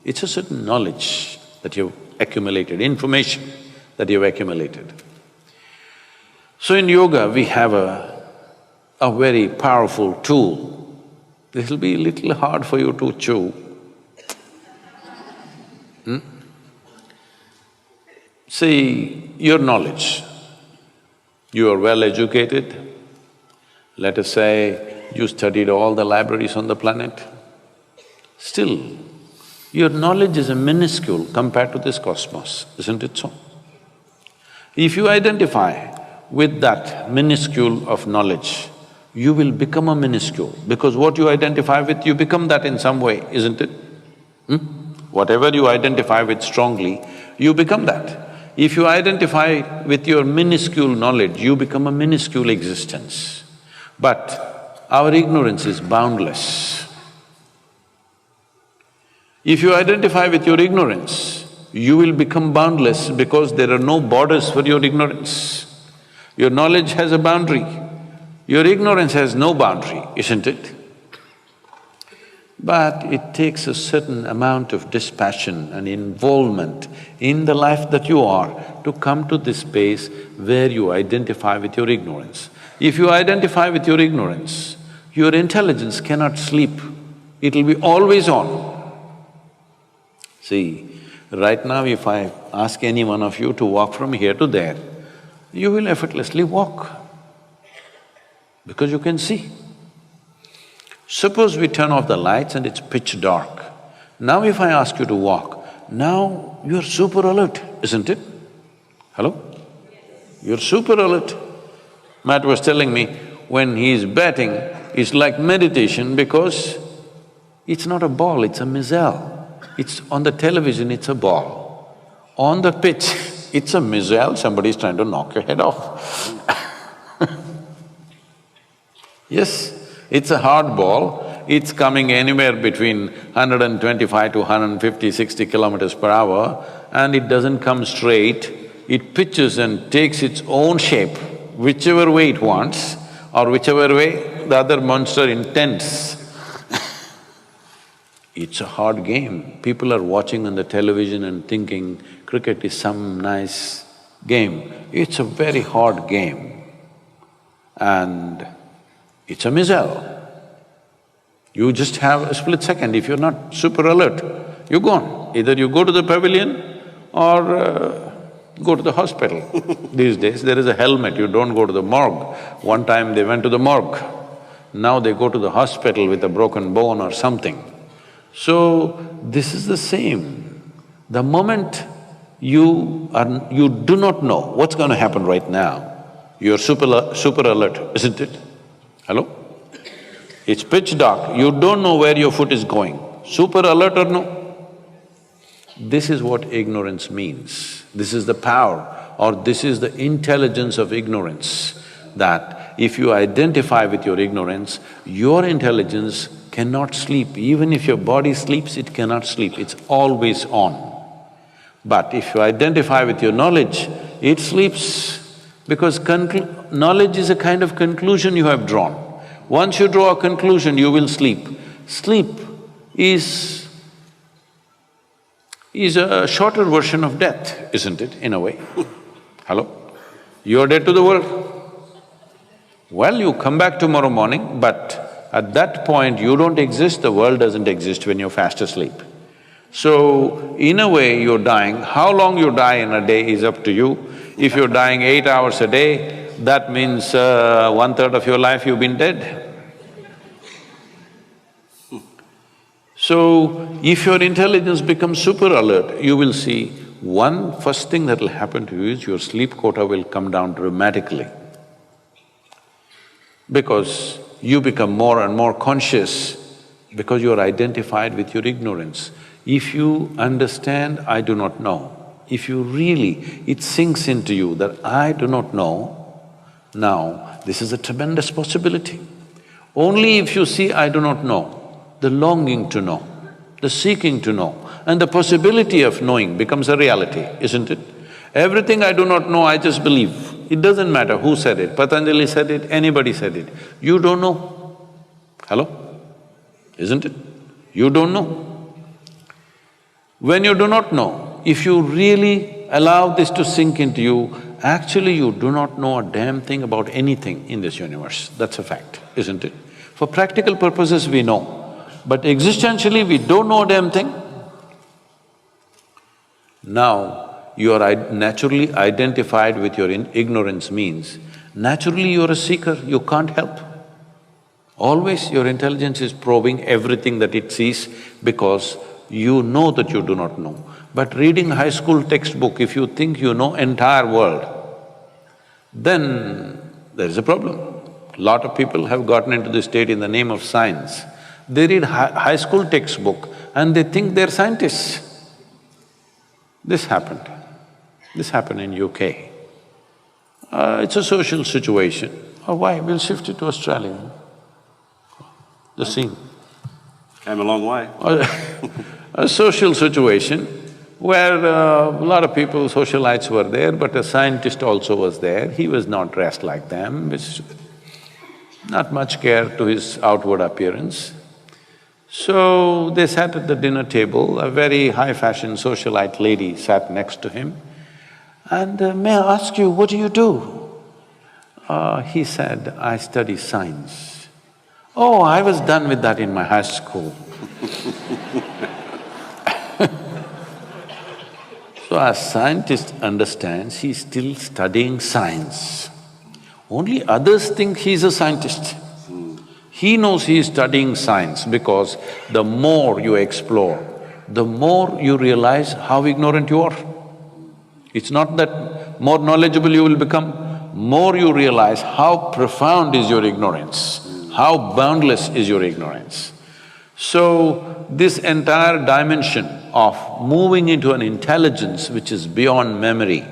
It's a certain knowledge that you've accumulated, information that you've accumulated. So in yoga, we have a very powerful tool. This'll be a little hard for you to chew. See, your knowledge, you are well educated, let us say you studied all the libraries on the planet, still, your knowledge is a minuscule compared to this cosmos, isn't it so? If you identify with that minuscule of knowledge, you will become a minuscule, because what you identify with, you become that in some way, isn't it? Whatever you identify with strongly, you become that. If you identify with your minuscule knowledge, you become a minuscule existence. But our ignorance is boundless. If you identify with your ignorance, you will become boundless because there are no borders for your ignorance. Your knowledge has a boundary. Your ignorance has no boundary, isn't it? But it takes a certain amount of dispassion and involvement in the life that you are to come to this space where you identify with your ignorance. If you identify with your ignorance, your intelligence cannot sleep, it'll be always on. See, right now if I ask any one of you to walk from here to there, you will effortlessly walk because you can see. Suppose we turn off the lights and it's pitch dark. Now if I ask you to walk, now you're super alert, isn't it? Hello? You're super alert. Matt was telling me, when he's batting, it's like meditation because it's not a ball, it's a missile. It's on the television, it's a ball. On the pitch, it's a missile, somebody's trying to knock your head off. Yes, it's a hard ball, it's coming anywhere between 125 to 150, 60 kilometers per hour, and it doesn't come straight, it pitches and takes its own shape, whichever way it wants, or whichever way the other monster intends. It's a hard game. People are watching on the television and thinking cricket is some nice game. It's a very hard game and it's a missile. You just have a split second. If you're not super alert, you're gone. Either you go to the pavilion or go to the hospital. These days, there is a helmet, you don't go to the morgue. One time they went to the morgue, now they go to the hospital with a broken bone or something. So, this is the same. The moment you do not know what's going to happen right now, you're super alert, isn't it? Hello? It's pitch dark, you don't know where your foot is going. Super alert or no? This is what ignorance means. This is the power or this is the intelligence of ignorance, that if you identify with your ignorance, your intelligence cannot sleep. Even if your body sleeps, it cannot sleep, it's always on. But if you identify with your knowledge, it sleeps because knowledge is a kind of conclusion you have drawn. Once you draw a conclusion, you will sleep. Sleep is a shorter version of death, isn't it, in a way? Hello? You're dead to the world. Well, you come back tomorrow morning, but at that point you don't exist, the world doesn't exist when you're fast asleep. So, in a way you're dying. How long you die in a day is up to you. If you're dying 8 hours a day, that means 1/3 of your life you've been dead. So, if your intelligence becomes super alert, you will see first thing that'll happen to you is your sleep quota will come down dramatically. Because you become more and more conscious because you're identified with your ignorance. If you understand, I do not know, if you really… it sinks into you that I do not know, now this is a tremendous possibility. Only if you see I do not know, the longing to know, the seeking to know, and the possibility of knowing becomes a reality, isn't it? Everything I do not know, I just believe. It doesn't matter who said it, Patanjali said it, anybody said it. You don't know. Hello? Isn't it? You don't know. When you do not know, if you really allow this to sink into you, actually you do not know a damn thing about anything in this universe. That's a fact, isn't it? For practical purposes we know, but existentially we don't know a damn thing. Now, you are naturally identified with your ignorance means, naturally you're a seeker, you can't help. Always your intelligence is probing everything that it sees because you know that you do not know. But reading high school textbook, if you think you know entire world, then there is a problem. Lot of people have gotten into this state in the name of science. They read high school textbook and they think they're scientists. This happened in UK. It's a social situation. Oh, why? We'll shift it to Australia. The scene.
Came a long way.
A social situation where a lot of people, socialites were there, but a scientist also was there. He was not dressed like them, not much care to his outward appearance. So they sat at the dinner table, a very high-fashion socialite lady sat next to him. And may I ask you, what do you do? He said, I study science. Oh, I was done with that in my high school. So as scientist understands, he's still studying science. Only others think he's a scientist. He knows he is studying science because the more you explore, the more you realize how ignorant you are. It's not that more knowledgeable you will become, more you realize how profound is your ignorance, how boundless is your ignorance. So, this entire dimension of moving into an intelligence which is beyond memory,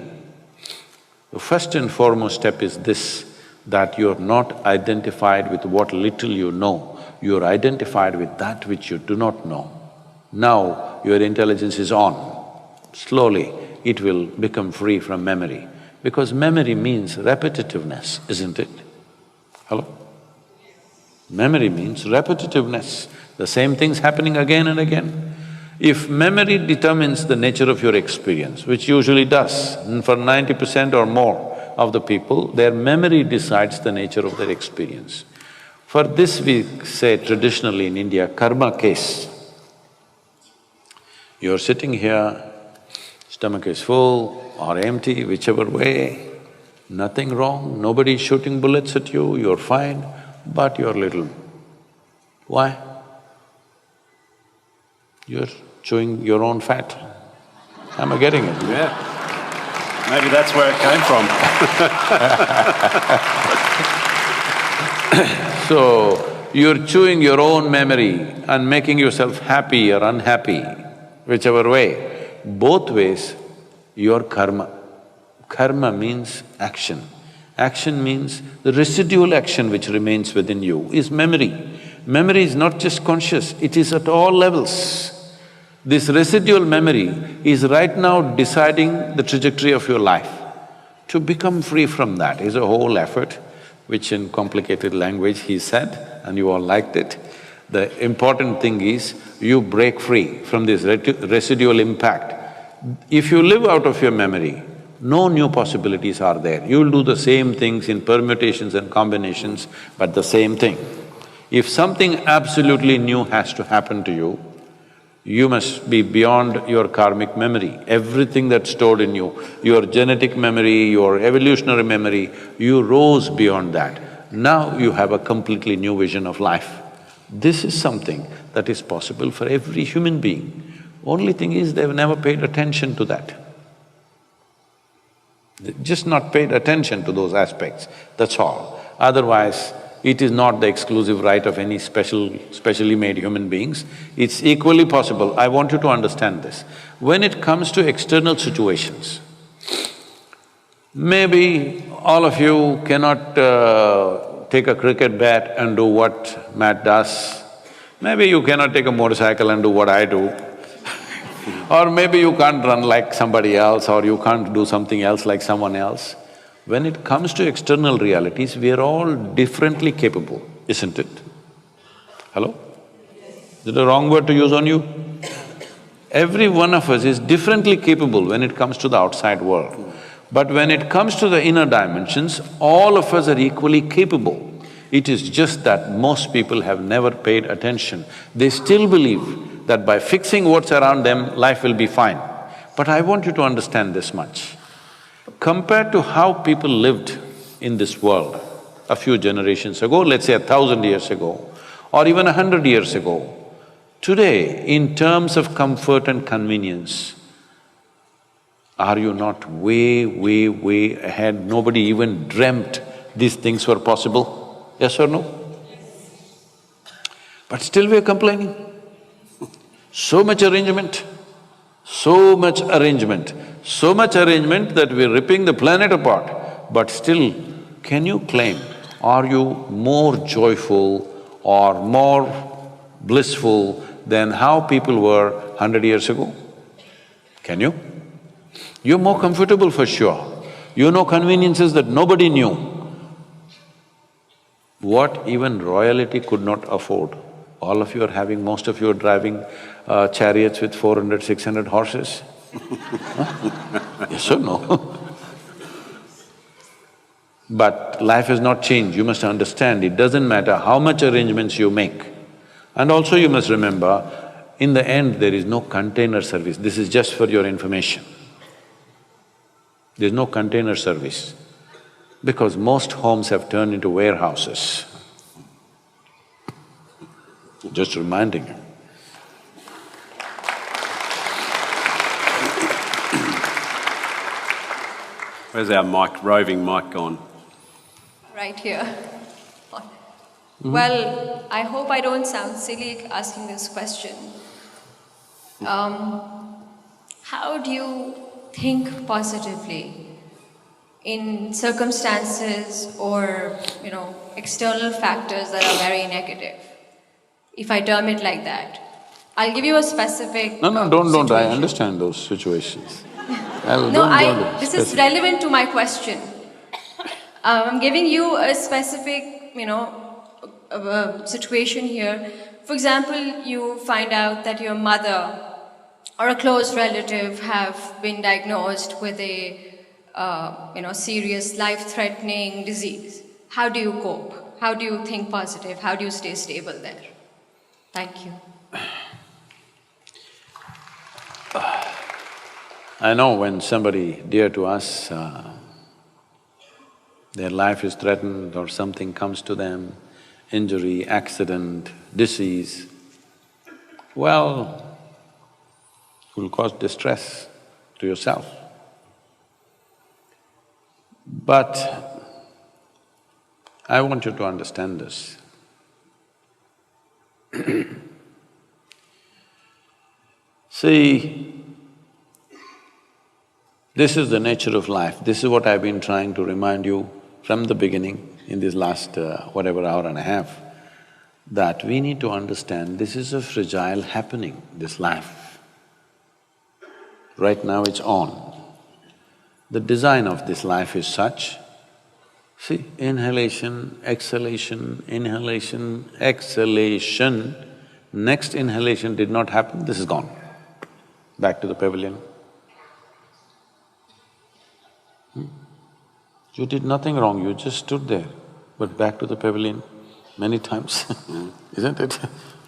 the first and foremost step is this, that you're not identified with what little you know, you're identified with that which you do not know. Now, your intelligence is on. Slowly, it will become free from memory, because memory means repetitiveness, isn't it? Hello? Memory means repetitiveness, the same thing's happening again and again. If memory determines the nature of your experience, which usually does, and for 90% or more of the people, their memory decides the nature of their experience. For this we say traditionally in India, karma case. You're sitting here, stomach is full or empty, whichever way, nothing wrong, nobody's shooting bullets at you, you're fine, but you're little. Why? You're chewing your own fat. Am I getting it?
Yeah. Maybe that's where it came from.
So, you're chewing your own memory and making yourself happy or unhappy, whichever way. Both ways, your karma. Karma means action. Action means the residual action which remains within you is memory. Memory is not just conscious, it is at all levels. This residual memory is right now deciding the trajectory of your life. To become free from that is a whole effort, which in complicated language he said, and you all liked it. The important thing is, you break free from this residual impact. If you live out of your memory, no new possibilities are there. You'll do the same things in permutations and combinations, but the same thing. If something absolutely new has to happen to you, you must be beyond your karmic memory. Everything that's stored in you, your genetic memory, your evolutionary memory, you rose beyond that. Now you have a completely new vision of life. This is something that is possible for every human being. Only thing is, they've never paid attention to that. They've just not paid attention to those aspects, that's all. Otherwise, it is not the exclusive right of any specially made human beings. It's equally possible. I want you to understand this. When it comes to external situations, maybe all of you cannot take a cricket bat and do what Matt does. Maybe you cannot take a motorcycle and do what I do. Or maybe you can't run like somebody else, or you can't do something else like someone else. When it comes to external realities, we are all differently capable, isn't it? Hello? Is it a wrong word to use on you? Every one of us is differently capable when it comes to the outside world. But when it comes to the inner dimensions, all of us are equally capable. It is just that most people have never paid attention. They still believe that by fixing what's around them, life will be fine. But I want you to understand this much. Compared to how people lived in this world a few generations ago, let's say 1,000 years ago, or even 100 years ago, today, in terms of comfort and convenience, are you not way ahead? Nobody even dreamt these things were possible, yes or no? But still we're complaining. So much arrangement, so much arrangement that we're ripping the planet apart. But still, can you claim, are you more joyful or more blissful than how people were 100 years ago? Can you? You're more comfortable for sure. You know conveniences that nobody knew. What even royalty could not afford. All of you are having… most of you are driving chariots with 400, 600 horses. Huh? Yes or no? But life has not changed, you must understand, it doesn't matter how much arrangements you make. And also you must remember, in the end there is no container service, this is just for your information. There's no container service because most homes have turned into warehouses. Just reminding you.
Where's our mic, roving mic gone?
Right here. Well, I hope I don't sound silly asking this question. How do you think positively in circumstances or, external factors that are very negative? If I term it like that. I'll give you a specific
No, don't. I
situation.
understand those situations.
This is relevant to my question. I'm giving you a specific, situation here. For example, you find out that your mother or a close relative have been diagnosed with a, serious life-threatening disease. How do you cope? How do you think positive? How do you stay stable there? Thank you.
I know when somebody dear to us, their life is threatened or something comes to them, injury, accident, disease, well, it will cause distress to yourself. But I want you to understand this. See, this is the nature of life. This is what I've been trying to remind you from the beginning in this last whatever hour and a half, that we need to understand this is a fragile happening, this life. Right now it's on. The design of this life is such, see, inhalation, exhalation, inhalation, exhalation, next inhalation did not happen, this is gone. Back to the pavilion. You did nothing wrong, you just stood there, but back to the pavilion many times, isn't it?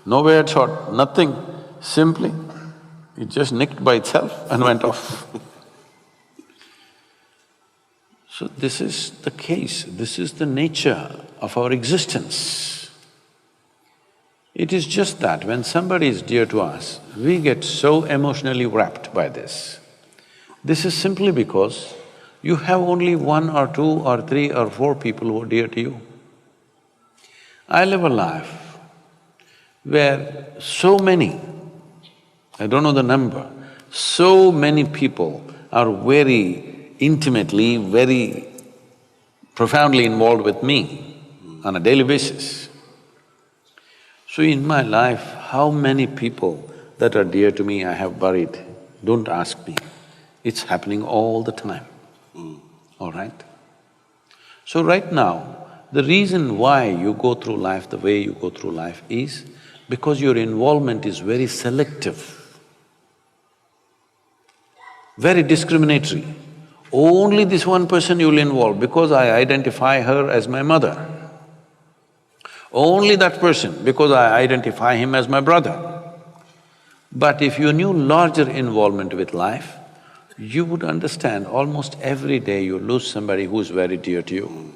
No weird shot, nothing, simply, it just nicked by itself and went off. So this is the case, this is the nature of our existence. It is just that when somebody is dear to us, we get so emotionally wrapped by this. This is simply because you have only one or two or three or four people who are dear to you. I live a life where so many, I don't know the number, so many people are very intimately, very profoundly involved with me on a daily basis. So in my life, how many people that are dear to me I have buried, don't ask me. It's happening all the time. All right? So right now, the reason why you go through life the way you go through life is because your involvement is very selective, very discriminatory. Only this one person you will involve because I identify her as my mother. Only that person because I identify him as my brother. But if you knew larger involvement with life, you would understand almost every day you lose somebody who's very dear to you.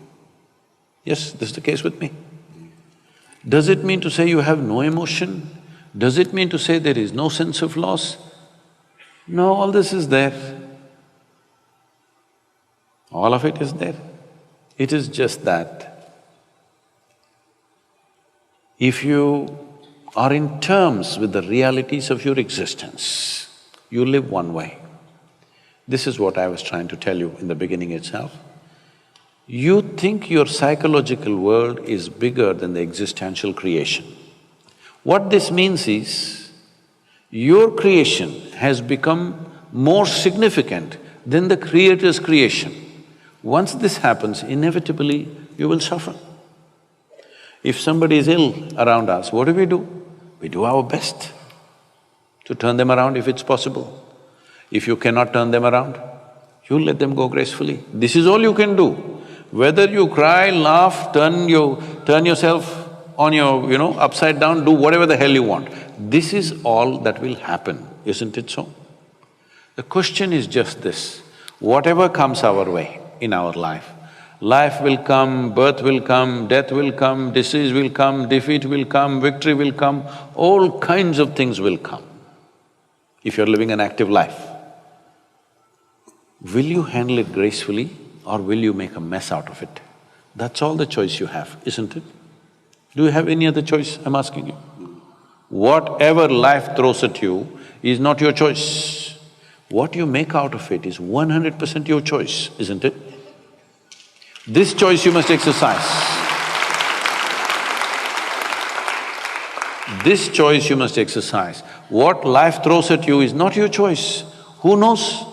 Yes, this is the case with me. Does it mean to say you have no emotion? Does it mean to say there is no sense of loss? No, all this is there. All of it is there. It is just that if you are in terms with the realities of your existence, you live one way. This is what I was trying to tell you in the beginning itself. You think your psychological world is bigger than the existential creation. What this means is, your creation has become more significant than the Creator's creation. Once this happens, inevitably you will suffer. If somebody is ill around us, what do? We do our best to turn them around if it's possible. If you cannot turn them around, you let them go gracefully. This is all you can do. Whether you cry, laugh, turn yourself on your, upside down, do whatever the hell you want. This is all that will happen, isn't it so? The question is just this, Whatever comes our way in our life, life will come, birth will come, death will come, disease will come, defeat will come, victory will come, all kinds of things will come if you're living an active life. Will you handle it gracefully or will you make a mess out of it? That's all the choice you have, isn't it? Do you have any other choice, I'm asking you? Whatever life throws at you is not your choice. What you make out of it is 100% your choice, isn't it? This choice you must exercise. This choice you must exercise. What life throws at you is not your choice. Who knows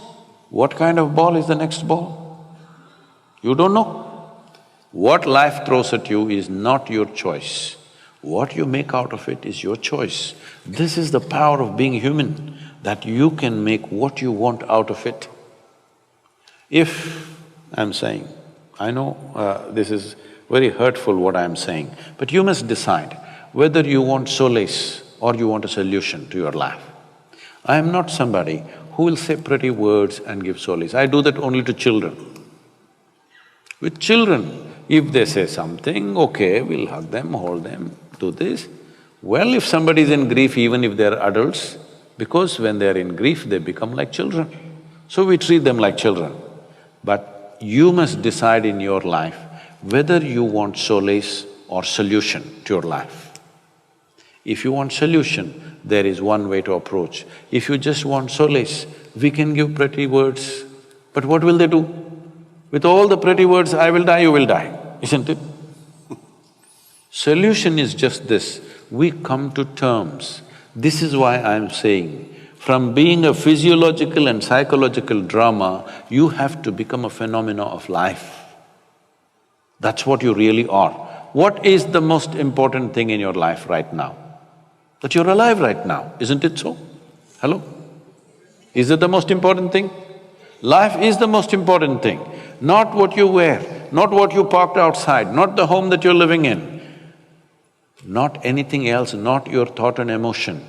what kind of ball is the next ball? You don't know. What life throws at you is not your choice. What you make out of it is your choice. This is the power of being human, that you can make what you want out of it. If I'm saying, I know this is very hurtful what I'm saying, but you must decide whether you want solace or you want a solution to your life. I am not somebody who will say pretty words and give solace. I do that only to children. With children, if they say something, okay, we'll hug them, hold them, do this. Well, if somebody is in grief, even if they're adults, because when they're in grief, they become like children. So we treat them like children. But you must decide in your life whether you want solace or solution to your life. If you want solution, there is one way to approach. If you just want solace, we can give pretty words, but what will they do? With all the pretty words, I will die, you will die, isn't it? Solution is just this, we come to terms. This is why I'm saying, from being a physiological and psychological drama, you have to become a phenomena of life. That's what you really are. What is the most important thing in your life right now? That you're alive right now, isn't it so? Hello? Is it the most important thing? Life is the most important thing, not what you wear, not what you parked outside, not the home that you're living in, not anything else, not your thought and emotion.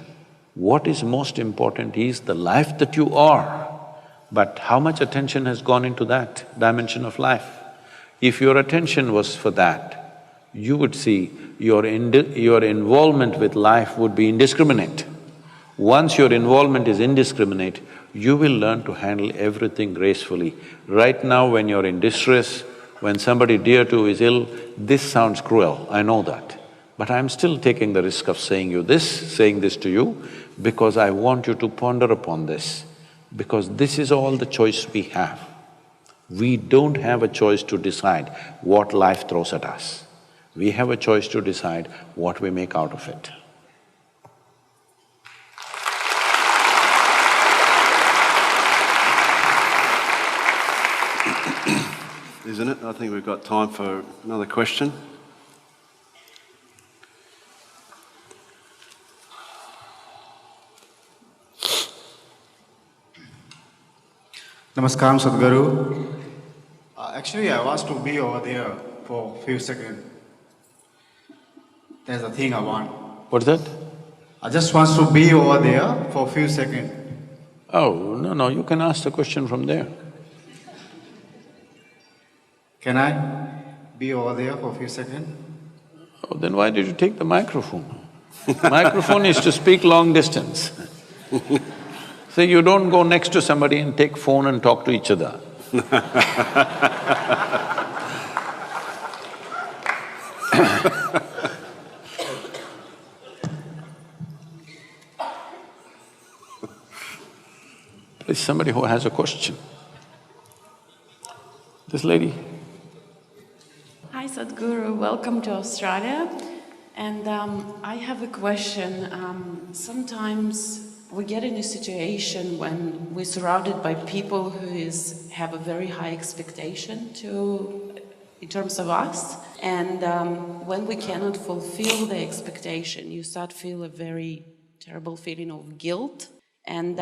What is most important is the life that you are. But how much attention has gone into that dimension of life? If your attention was for that, you would see your involvement with life would be indiscriminate. Once your involvement is indiscriminate, you will learn to handle everything gracefully. Right now, when you're in distress, when somebody dear to you is ill, this sounds cruel, I know that. But I'm still taking the risk of saying this to you, because I want you to ponder upon this, because this is all the choice we have. We don't have a choice to decide what life throws at us. We have a choice to decide what we make out of it.
Isn't it? I think we've got time for another question.
Namaskaram, Sadhguru. Actually, I was to be over there for a few seconds. There's a thing I want.
What's that?
I just want to be over there for a few seconds.
Oh, no, you can ask the question from there.
Can I be over there for a few seconds?
Oh, then why did you take the microphone? Microphone is to speak long distance. So you don't go next to somebody and take phone and talk to each other. Please, somebody who has a question. This lady.
Hi Sadhguru, welcome to Australia. And I have a question. Sometimes we get in a situation when we're surrounded by people who have a very high expectation in terms of us. And when we cannot fulfill the expectation, you start to feel a very terrible feeling of guilt. And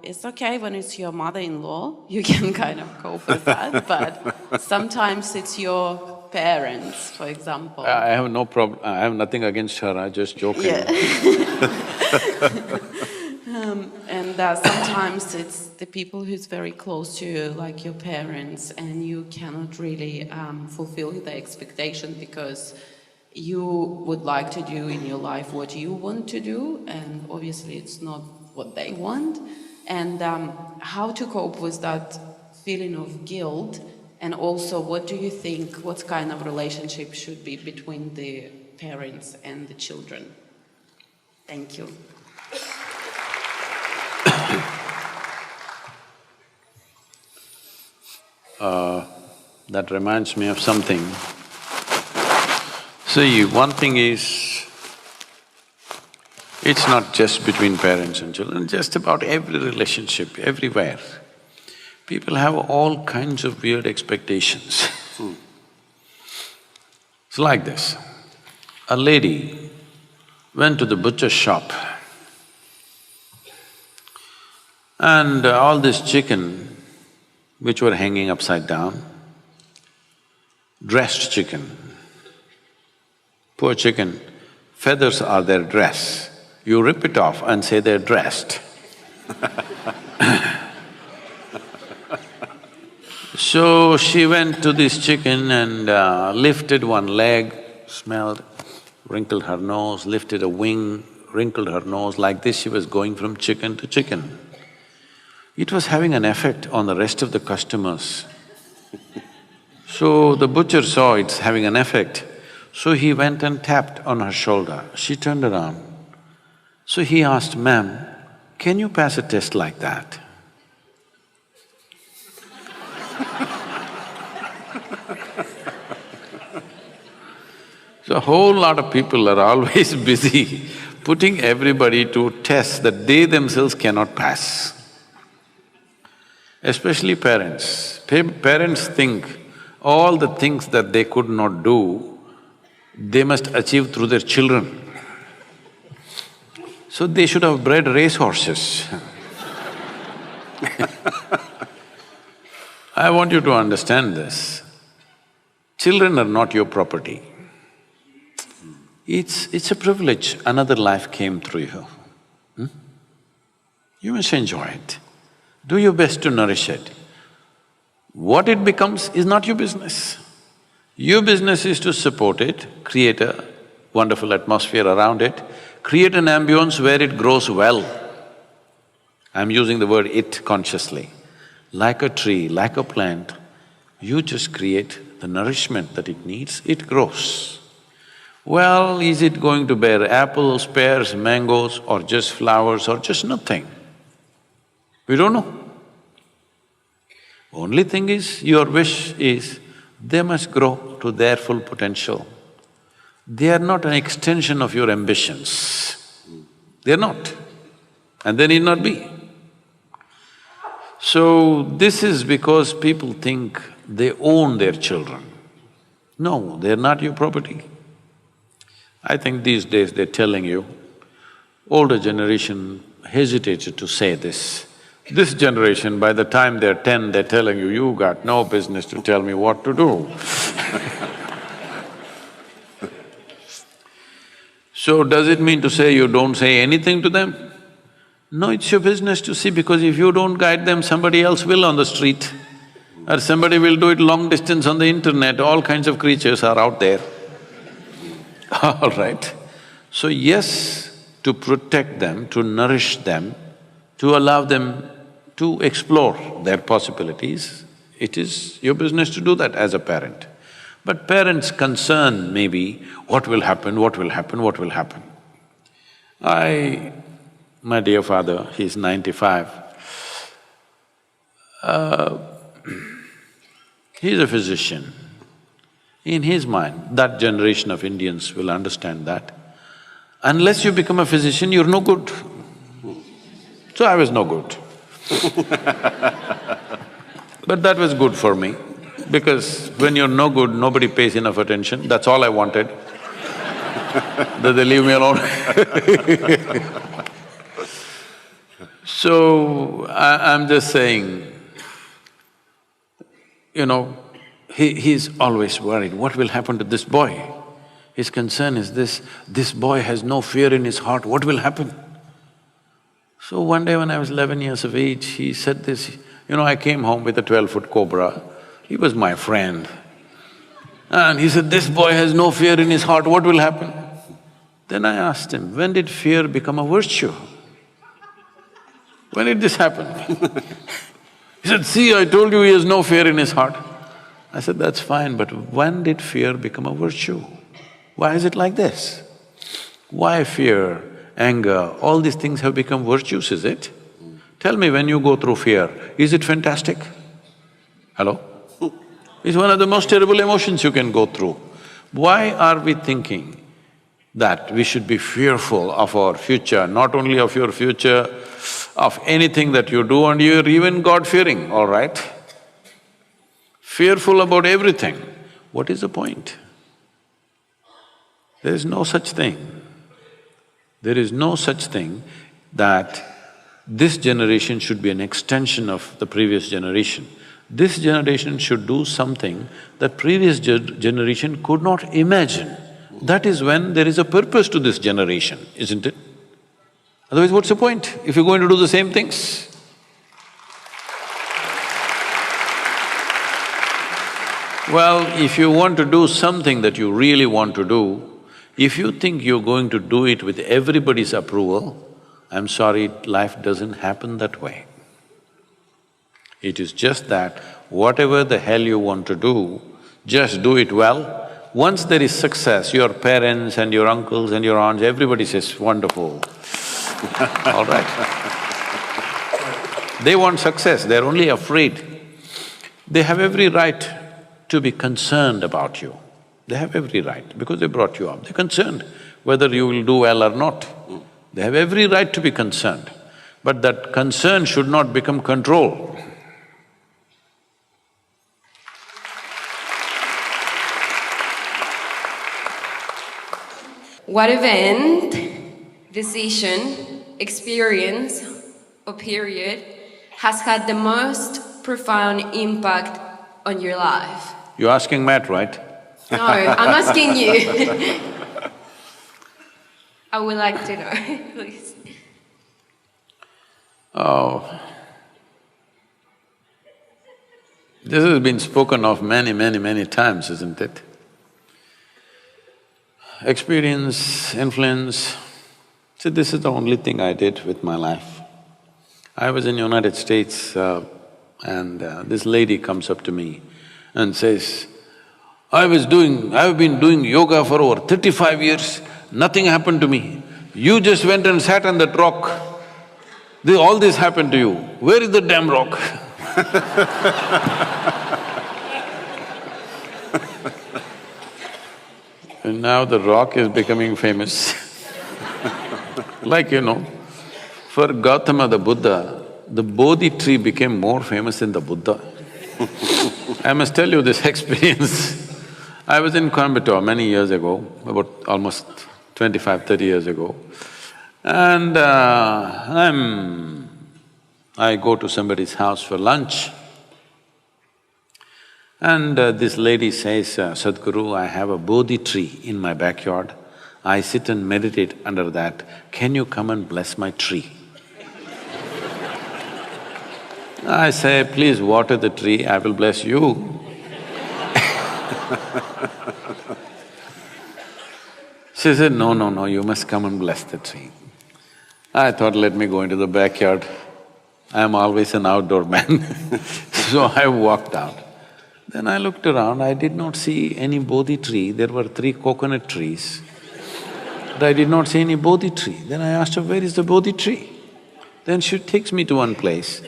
it's okay when it's your mother-in-law, you can kind of cope with that, but sometimes it's your parents, for example.
I have no problem, I have nothing against her, I just joking.
Yeah. And sometimes it's the people who's very close to you, like your parents, and you cannot really fulfill the expectation because you would like to do in your life what you want to do, and obviously it's not what they want. And how to cope with that feeling of guilt, and also what do you think, what kind of relationship should be between the parents and the children? Thank you.
That reminds me of something. See, one thing is, it's not just between parents and children, just about every relationship, everywhere. People have all kinds of weird expectations. It's like this. A lady went to the butcher's shop and all this chicken which were hanging upside down, dressed chicken. Poor chicken, feathers are their dress. You rip it off and say they're dressed. So she went to this chicken and lifted one leg, smelled, wrinkled her nose, lifted a wing, wrinkled her nose. Like this she was going from chicken to chicken. It was having an effect on the rest of the customers. So the butcher saw it's having an effect, so he went and tapped on her shoulder. She turned around. So he asked, "Ma'am, can you pass a test like that?" So a whole lot of people are always busy putting everybody to tests that they themselves cannot pass. Especially parents. Parents think all the things that they could not do, they must achieve through their children. So they should have bred racehorses. I want you to understand this. Children are not your property. It's a privilege, another life came through you. You must enjoy it. Do your best to nourish it. What it becomes is not your business. Your business is to support it, create a wonderful atmosphere around it, create an ambience where it grows well. I'm using the word "it" consciously. Like a tree, like a plant, you just create the nourishment that it needs, it grows. Well, is it going to bear apples, pears, mangoes, or just flowers, or just nothing? We don't know. Only thing is, your wish is, they must grow to their full potential. They are not an extension of your ambitions. They're not, and they need not be. So, this is because people think they own their children. No, they're not your property. I think these days they're telling you, older generation hesitated to say this. This generation, by the time they're 10, they're telling you, "You got no business to tell me what to do." So does it mean to say you don't say anything to them? No, it's your business to see, because if you don't guide them, somebody else will on the street. Or somebody will do it long distance on the internet, all kinds of creatures are out there. All right. So yes, to protect them, to nourish them, to allow them to explore their possibilities, it is your business to do that as a parent. But parents' concern may be, what will happen, what will happen, what will happen? My dear father, he's 95, he's a physician. In his mind, that generation of Indians will understand that. Unless you become a physician, you're no good. So I was no good. But that was good for me, because when you're no good, nobody pays enough attention, that's all I wanted. That they leave me alone. So, I'm just saying, you know, he's always worried, what will happen to this boy? His concern is this boy has no fear in his heart, what will happen? So one day when I was 11 years of age, he said this, I came home with a 12-foot cobra. He was my friend. And he said, this boy has no fear in his heart, what will happen? Then I asked him, when did fear become a virtue? When did this happen? He said, see, I told you he has no fear in his heart. I said, that's fine, but when did fear become a virtue? Why is it like this? Why fear, anger, all these things have become virtues, is it? Tell me, when you go through fear, is it fantastic? Hello? It's one of the most terrible emotions you can go through. Why are we thinking that we should be fearful of our future, not only of your future, of anything that you do, and you're even God-fearing, all right? Fearful about everything. What is the point? There is no such thing. There is no such thing that this generation should be an extension of the previous generation. This generation should do something that previous generation could not imagine. That is when there is a purpose to this generation, isn't it? Otherwise, what's the point if you're going to do the same things? Well, if you want to do something that you really want to do, if you think you're going to do it with everybody's approval, I'm sorry, life doesn't happen that way. It is just that whatever the hell you want to do, just do it well. Once there is success, your parents and your uncles and your aunts, everybody says, wonderful. All right. They want success, they're only afraid. They have every right to be concerned about you. They have every right, because they brought you up. They're concerned whether you will do well or not. They have every right to be concerned, but that concern should not become control.
What event, decision, experience, or period has had the most profound impact on your life?
You're asking Matt, right?
No, I'm asking you. I would like to know, please.
Oh, this has been spoken of many times, isn't it? Experience, influence. See, this is the only thing I did with my life. I was in United States and this lady comes up to me and says, I've been doing yoga for over 35 years, nothing happened to me. You just went and sat on that rock. All this happened to you. Where is the damn rock? And now the rock is becoming famous. Like, for Gautama the Buddha, the Bodhi tree became more famous than the Buddha. I must tell you this experience. I was in Coimbatore many years ago, about almost 25–30 years ago, and I go to somebody's house for lunch, and this lady says, Sadhguru, I have a Bodhi tree in my backyard. I sit and meditate under that. Can you come and bless my tree? I say, please water the tree, I will bless you. She said, no, you must come and bless the tree. I thought, let me go into the backyard. I'm always an outdoor man. So I walked out. Then I looked around, I did not see any Bodhi tree. There were 3 coconut trees, but I did not see any Bodhi tree. Then I asked her, where is the Bodhi tree? Then she takes me to one place.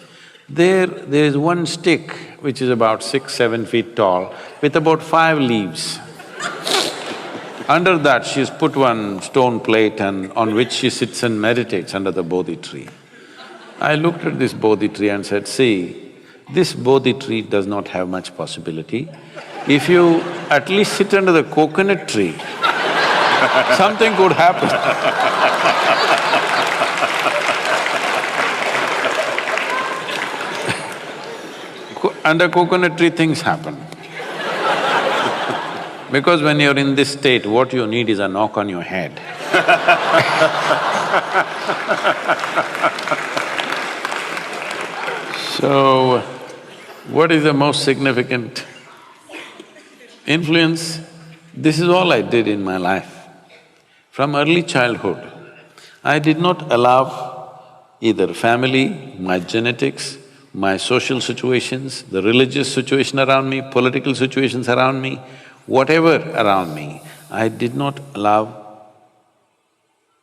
There is one stick which is about 6–7 feet tall with about 5 leaves. Under that, she's put one stone plate and on which she sits and meditates under the Bodhi tree. I looked at this Bodhi tree and said, see, this Bodhi tree does not have much possibility. If you at least sit under the coconut tree, something could happen. Under coconut tree, things happen. Because when you're in this state, what you need is a knock on your head. So, what is the most significant influence? This is all I did in my life. From early childhood, I did not allow either family, my genetics, my social situations, the religious situation around me, political situations around me, whatever around me, I did not allow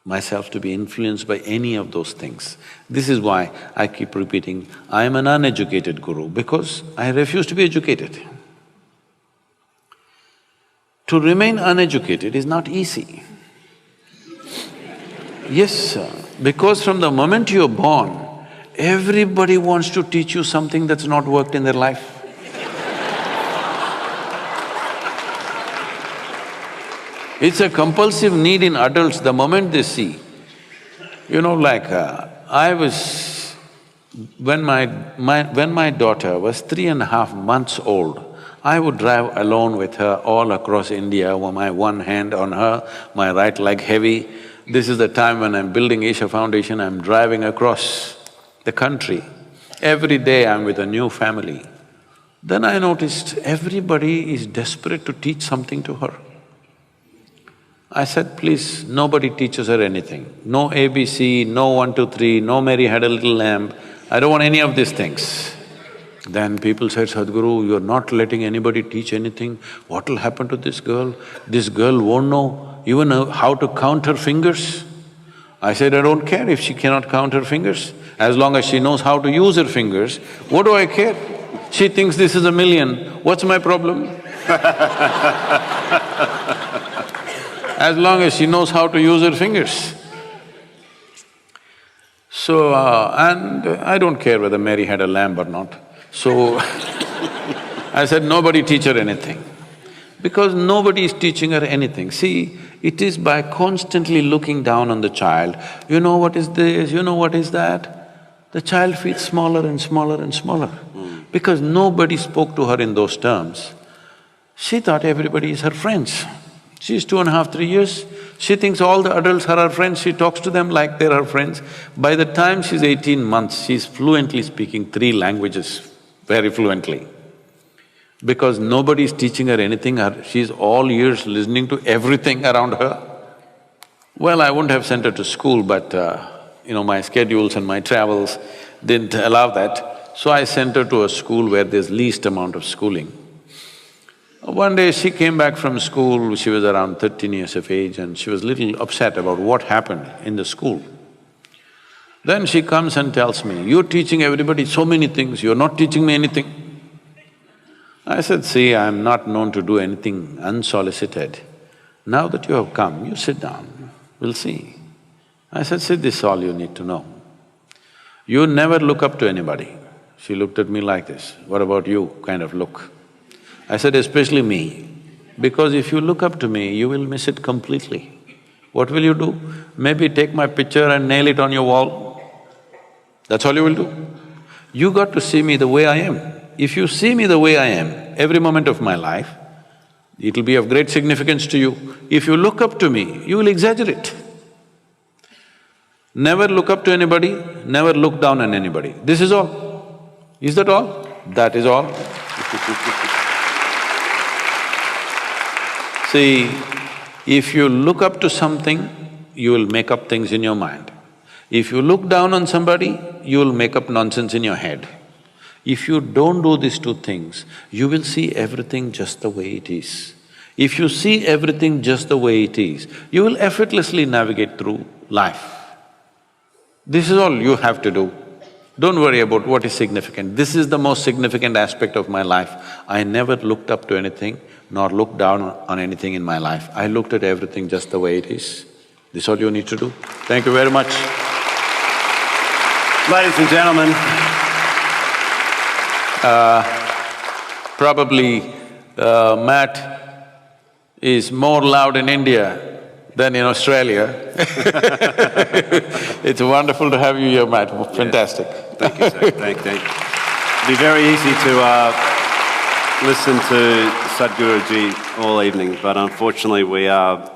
myself to be influenced by any of those things. This is why I keep repeating, I am an uneducated guru, because I refuse to be educated. To remain uneducated is not easy. Yes, sir, because from the moment you're born, everybody wants to teach you something that's not worked in their life. It's a compulsive need in adults the moment they see. You know, like, when my daughter was 3.5 months old, I would drive alone with her all across India, with my one hand on her, my right leg heavy. This is the time when I'm building Isha Foundation, I'm driving across the country. Every day I'm with a new family. Then I noticed everybody is desperate to teach something to her. I said, please, nobody teaches her anything. No ABC, no 1, 2, 3, no Mary had a little lamb. I don't want any of these things. Then people said, Sadhguru, you're not letting anybody teach anything. What will happen to this girl? This girl won't know even how to count her fingers. I said, I don't care if she cannot count her fingers. As long as she knows how to use her fingers, what do I care? She thinks this is a million, what's my problem? As long as she knows how to use her fingers. So, and I don't care whether Mary had a lamb or not. So, I said, nobody teach her anything. Because nobody is teaching her anything. See, it is by constantly looking down on the child, you know what is this, you know what is that, the child feels smaller and smaller and smaller. Because nobody spoke to her in those terms. She thought everybody is her friends. She's 2.5, 3 years, she thinks all the adults are her friends, she talks to them like they're her friends. By the time she's 18 months, she's fluently speaking 3 languages, very fluently. Because nobody's teaching her anything, she's all ears listening to everything around her. Well, I wouldn't have sent her to school, but my schedules and my travels didn't allow that. So I sent her to a school where there's least amount of schooling. One day she came back from school, she was around 13 years of age and she was little upset about what happened in the school. Then she comes and tells me, you're teaching everybody so many things, you're not teaching me anything. I said, see, I'm not known to do anything unsolicited. Now that you have come, you sit down, we'll see. I said, see, this is all you need to know. You never look up to anybody. She looked at me like this, what about you, kind of look. I said, especially me, because if you look up to me, you will miss it completely. What will you do? Maybe take my picture and nail it on your wall. That's all you will do. You got to see me the way I am. If you see me the way I am, every moment of my life, it'll be of great significance to you. If you look up to me, you will exaggerate. Never look up to anybody, never look down on anybody. This is all. Is that all? That is all. See, if you look up to something, you will make up things in your mind. If you look down on somebody, you will make up nonsense in your head. If you don't do these 2 things, you will see everything just the way it is. If you see everything just the way it is, you will effortlessly navigate through life. This is all you have to do. Don't worry about what is significant. This is the most significant aspect of my life. I never looked up to anything, nor looked down on anything in my life. I looked at everything just the way it is. This is all you need to do. Thank you very much.
Ladies and gentlemen,
probably Matt is more loud in India than in Australia. It's wonderful to have you here, Matt. Fantastic.
Thank you, sir. Thank you. It'd be very easy to listen to Sadhguruji all evening, but unfortunately we are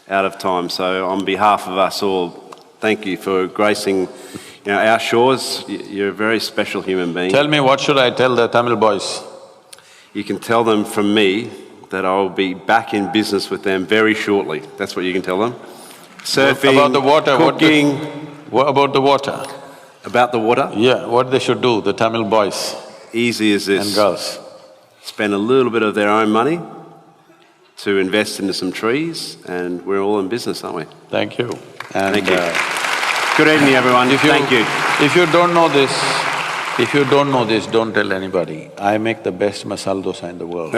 out of time. So on behalf of us all, thank you for gracing you know, our shores, you're a very special human being.
Tell me, what should I tell the Tamil boys?
You can tell them from me that I'll be back in business with them very shortly. That's what you can tell them. Surfing,
about the water,
cooking.
What about the water?
About the water?
Yeah, what they should do, the Tamil boys.
Easy as this.
And girls.
Spend a little bit of their own money to invest into some trees, and we're all in business, aren't we?
Thank you. And
thank you. Good evening, everyone. Thank you.
If you don't know this, don't tell anybody. I make the best masala dosa in the world.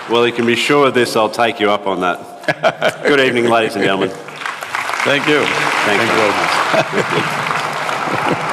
Well, you can be sure of this, I'll take you up on that. Good evening, ladies and gentlemen.
Thank you.
Thank you very much.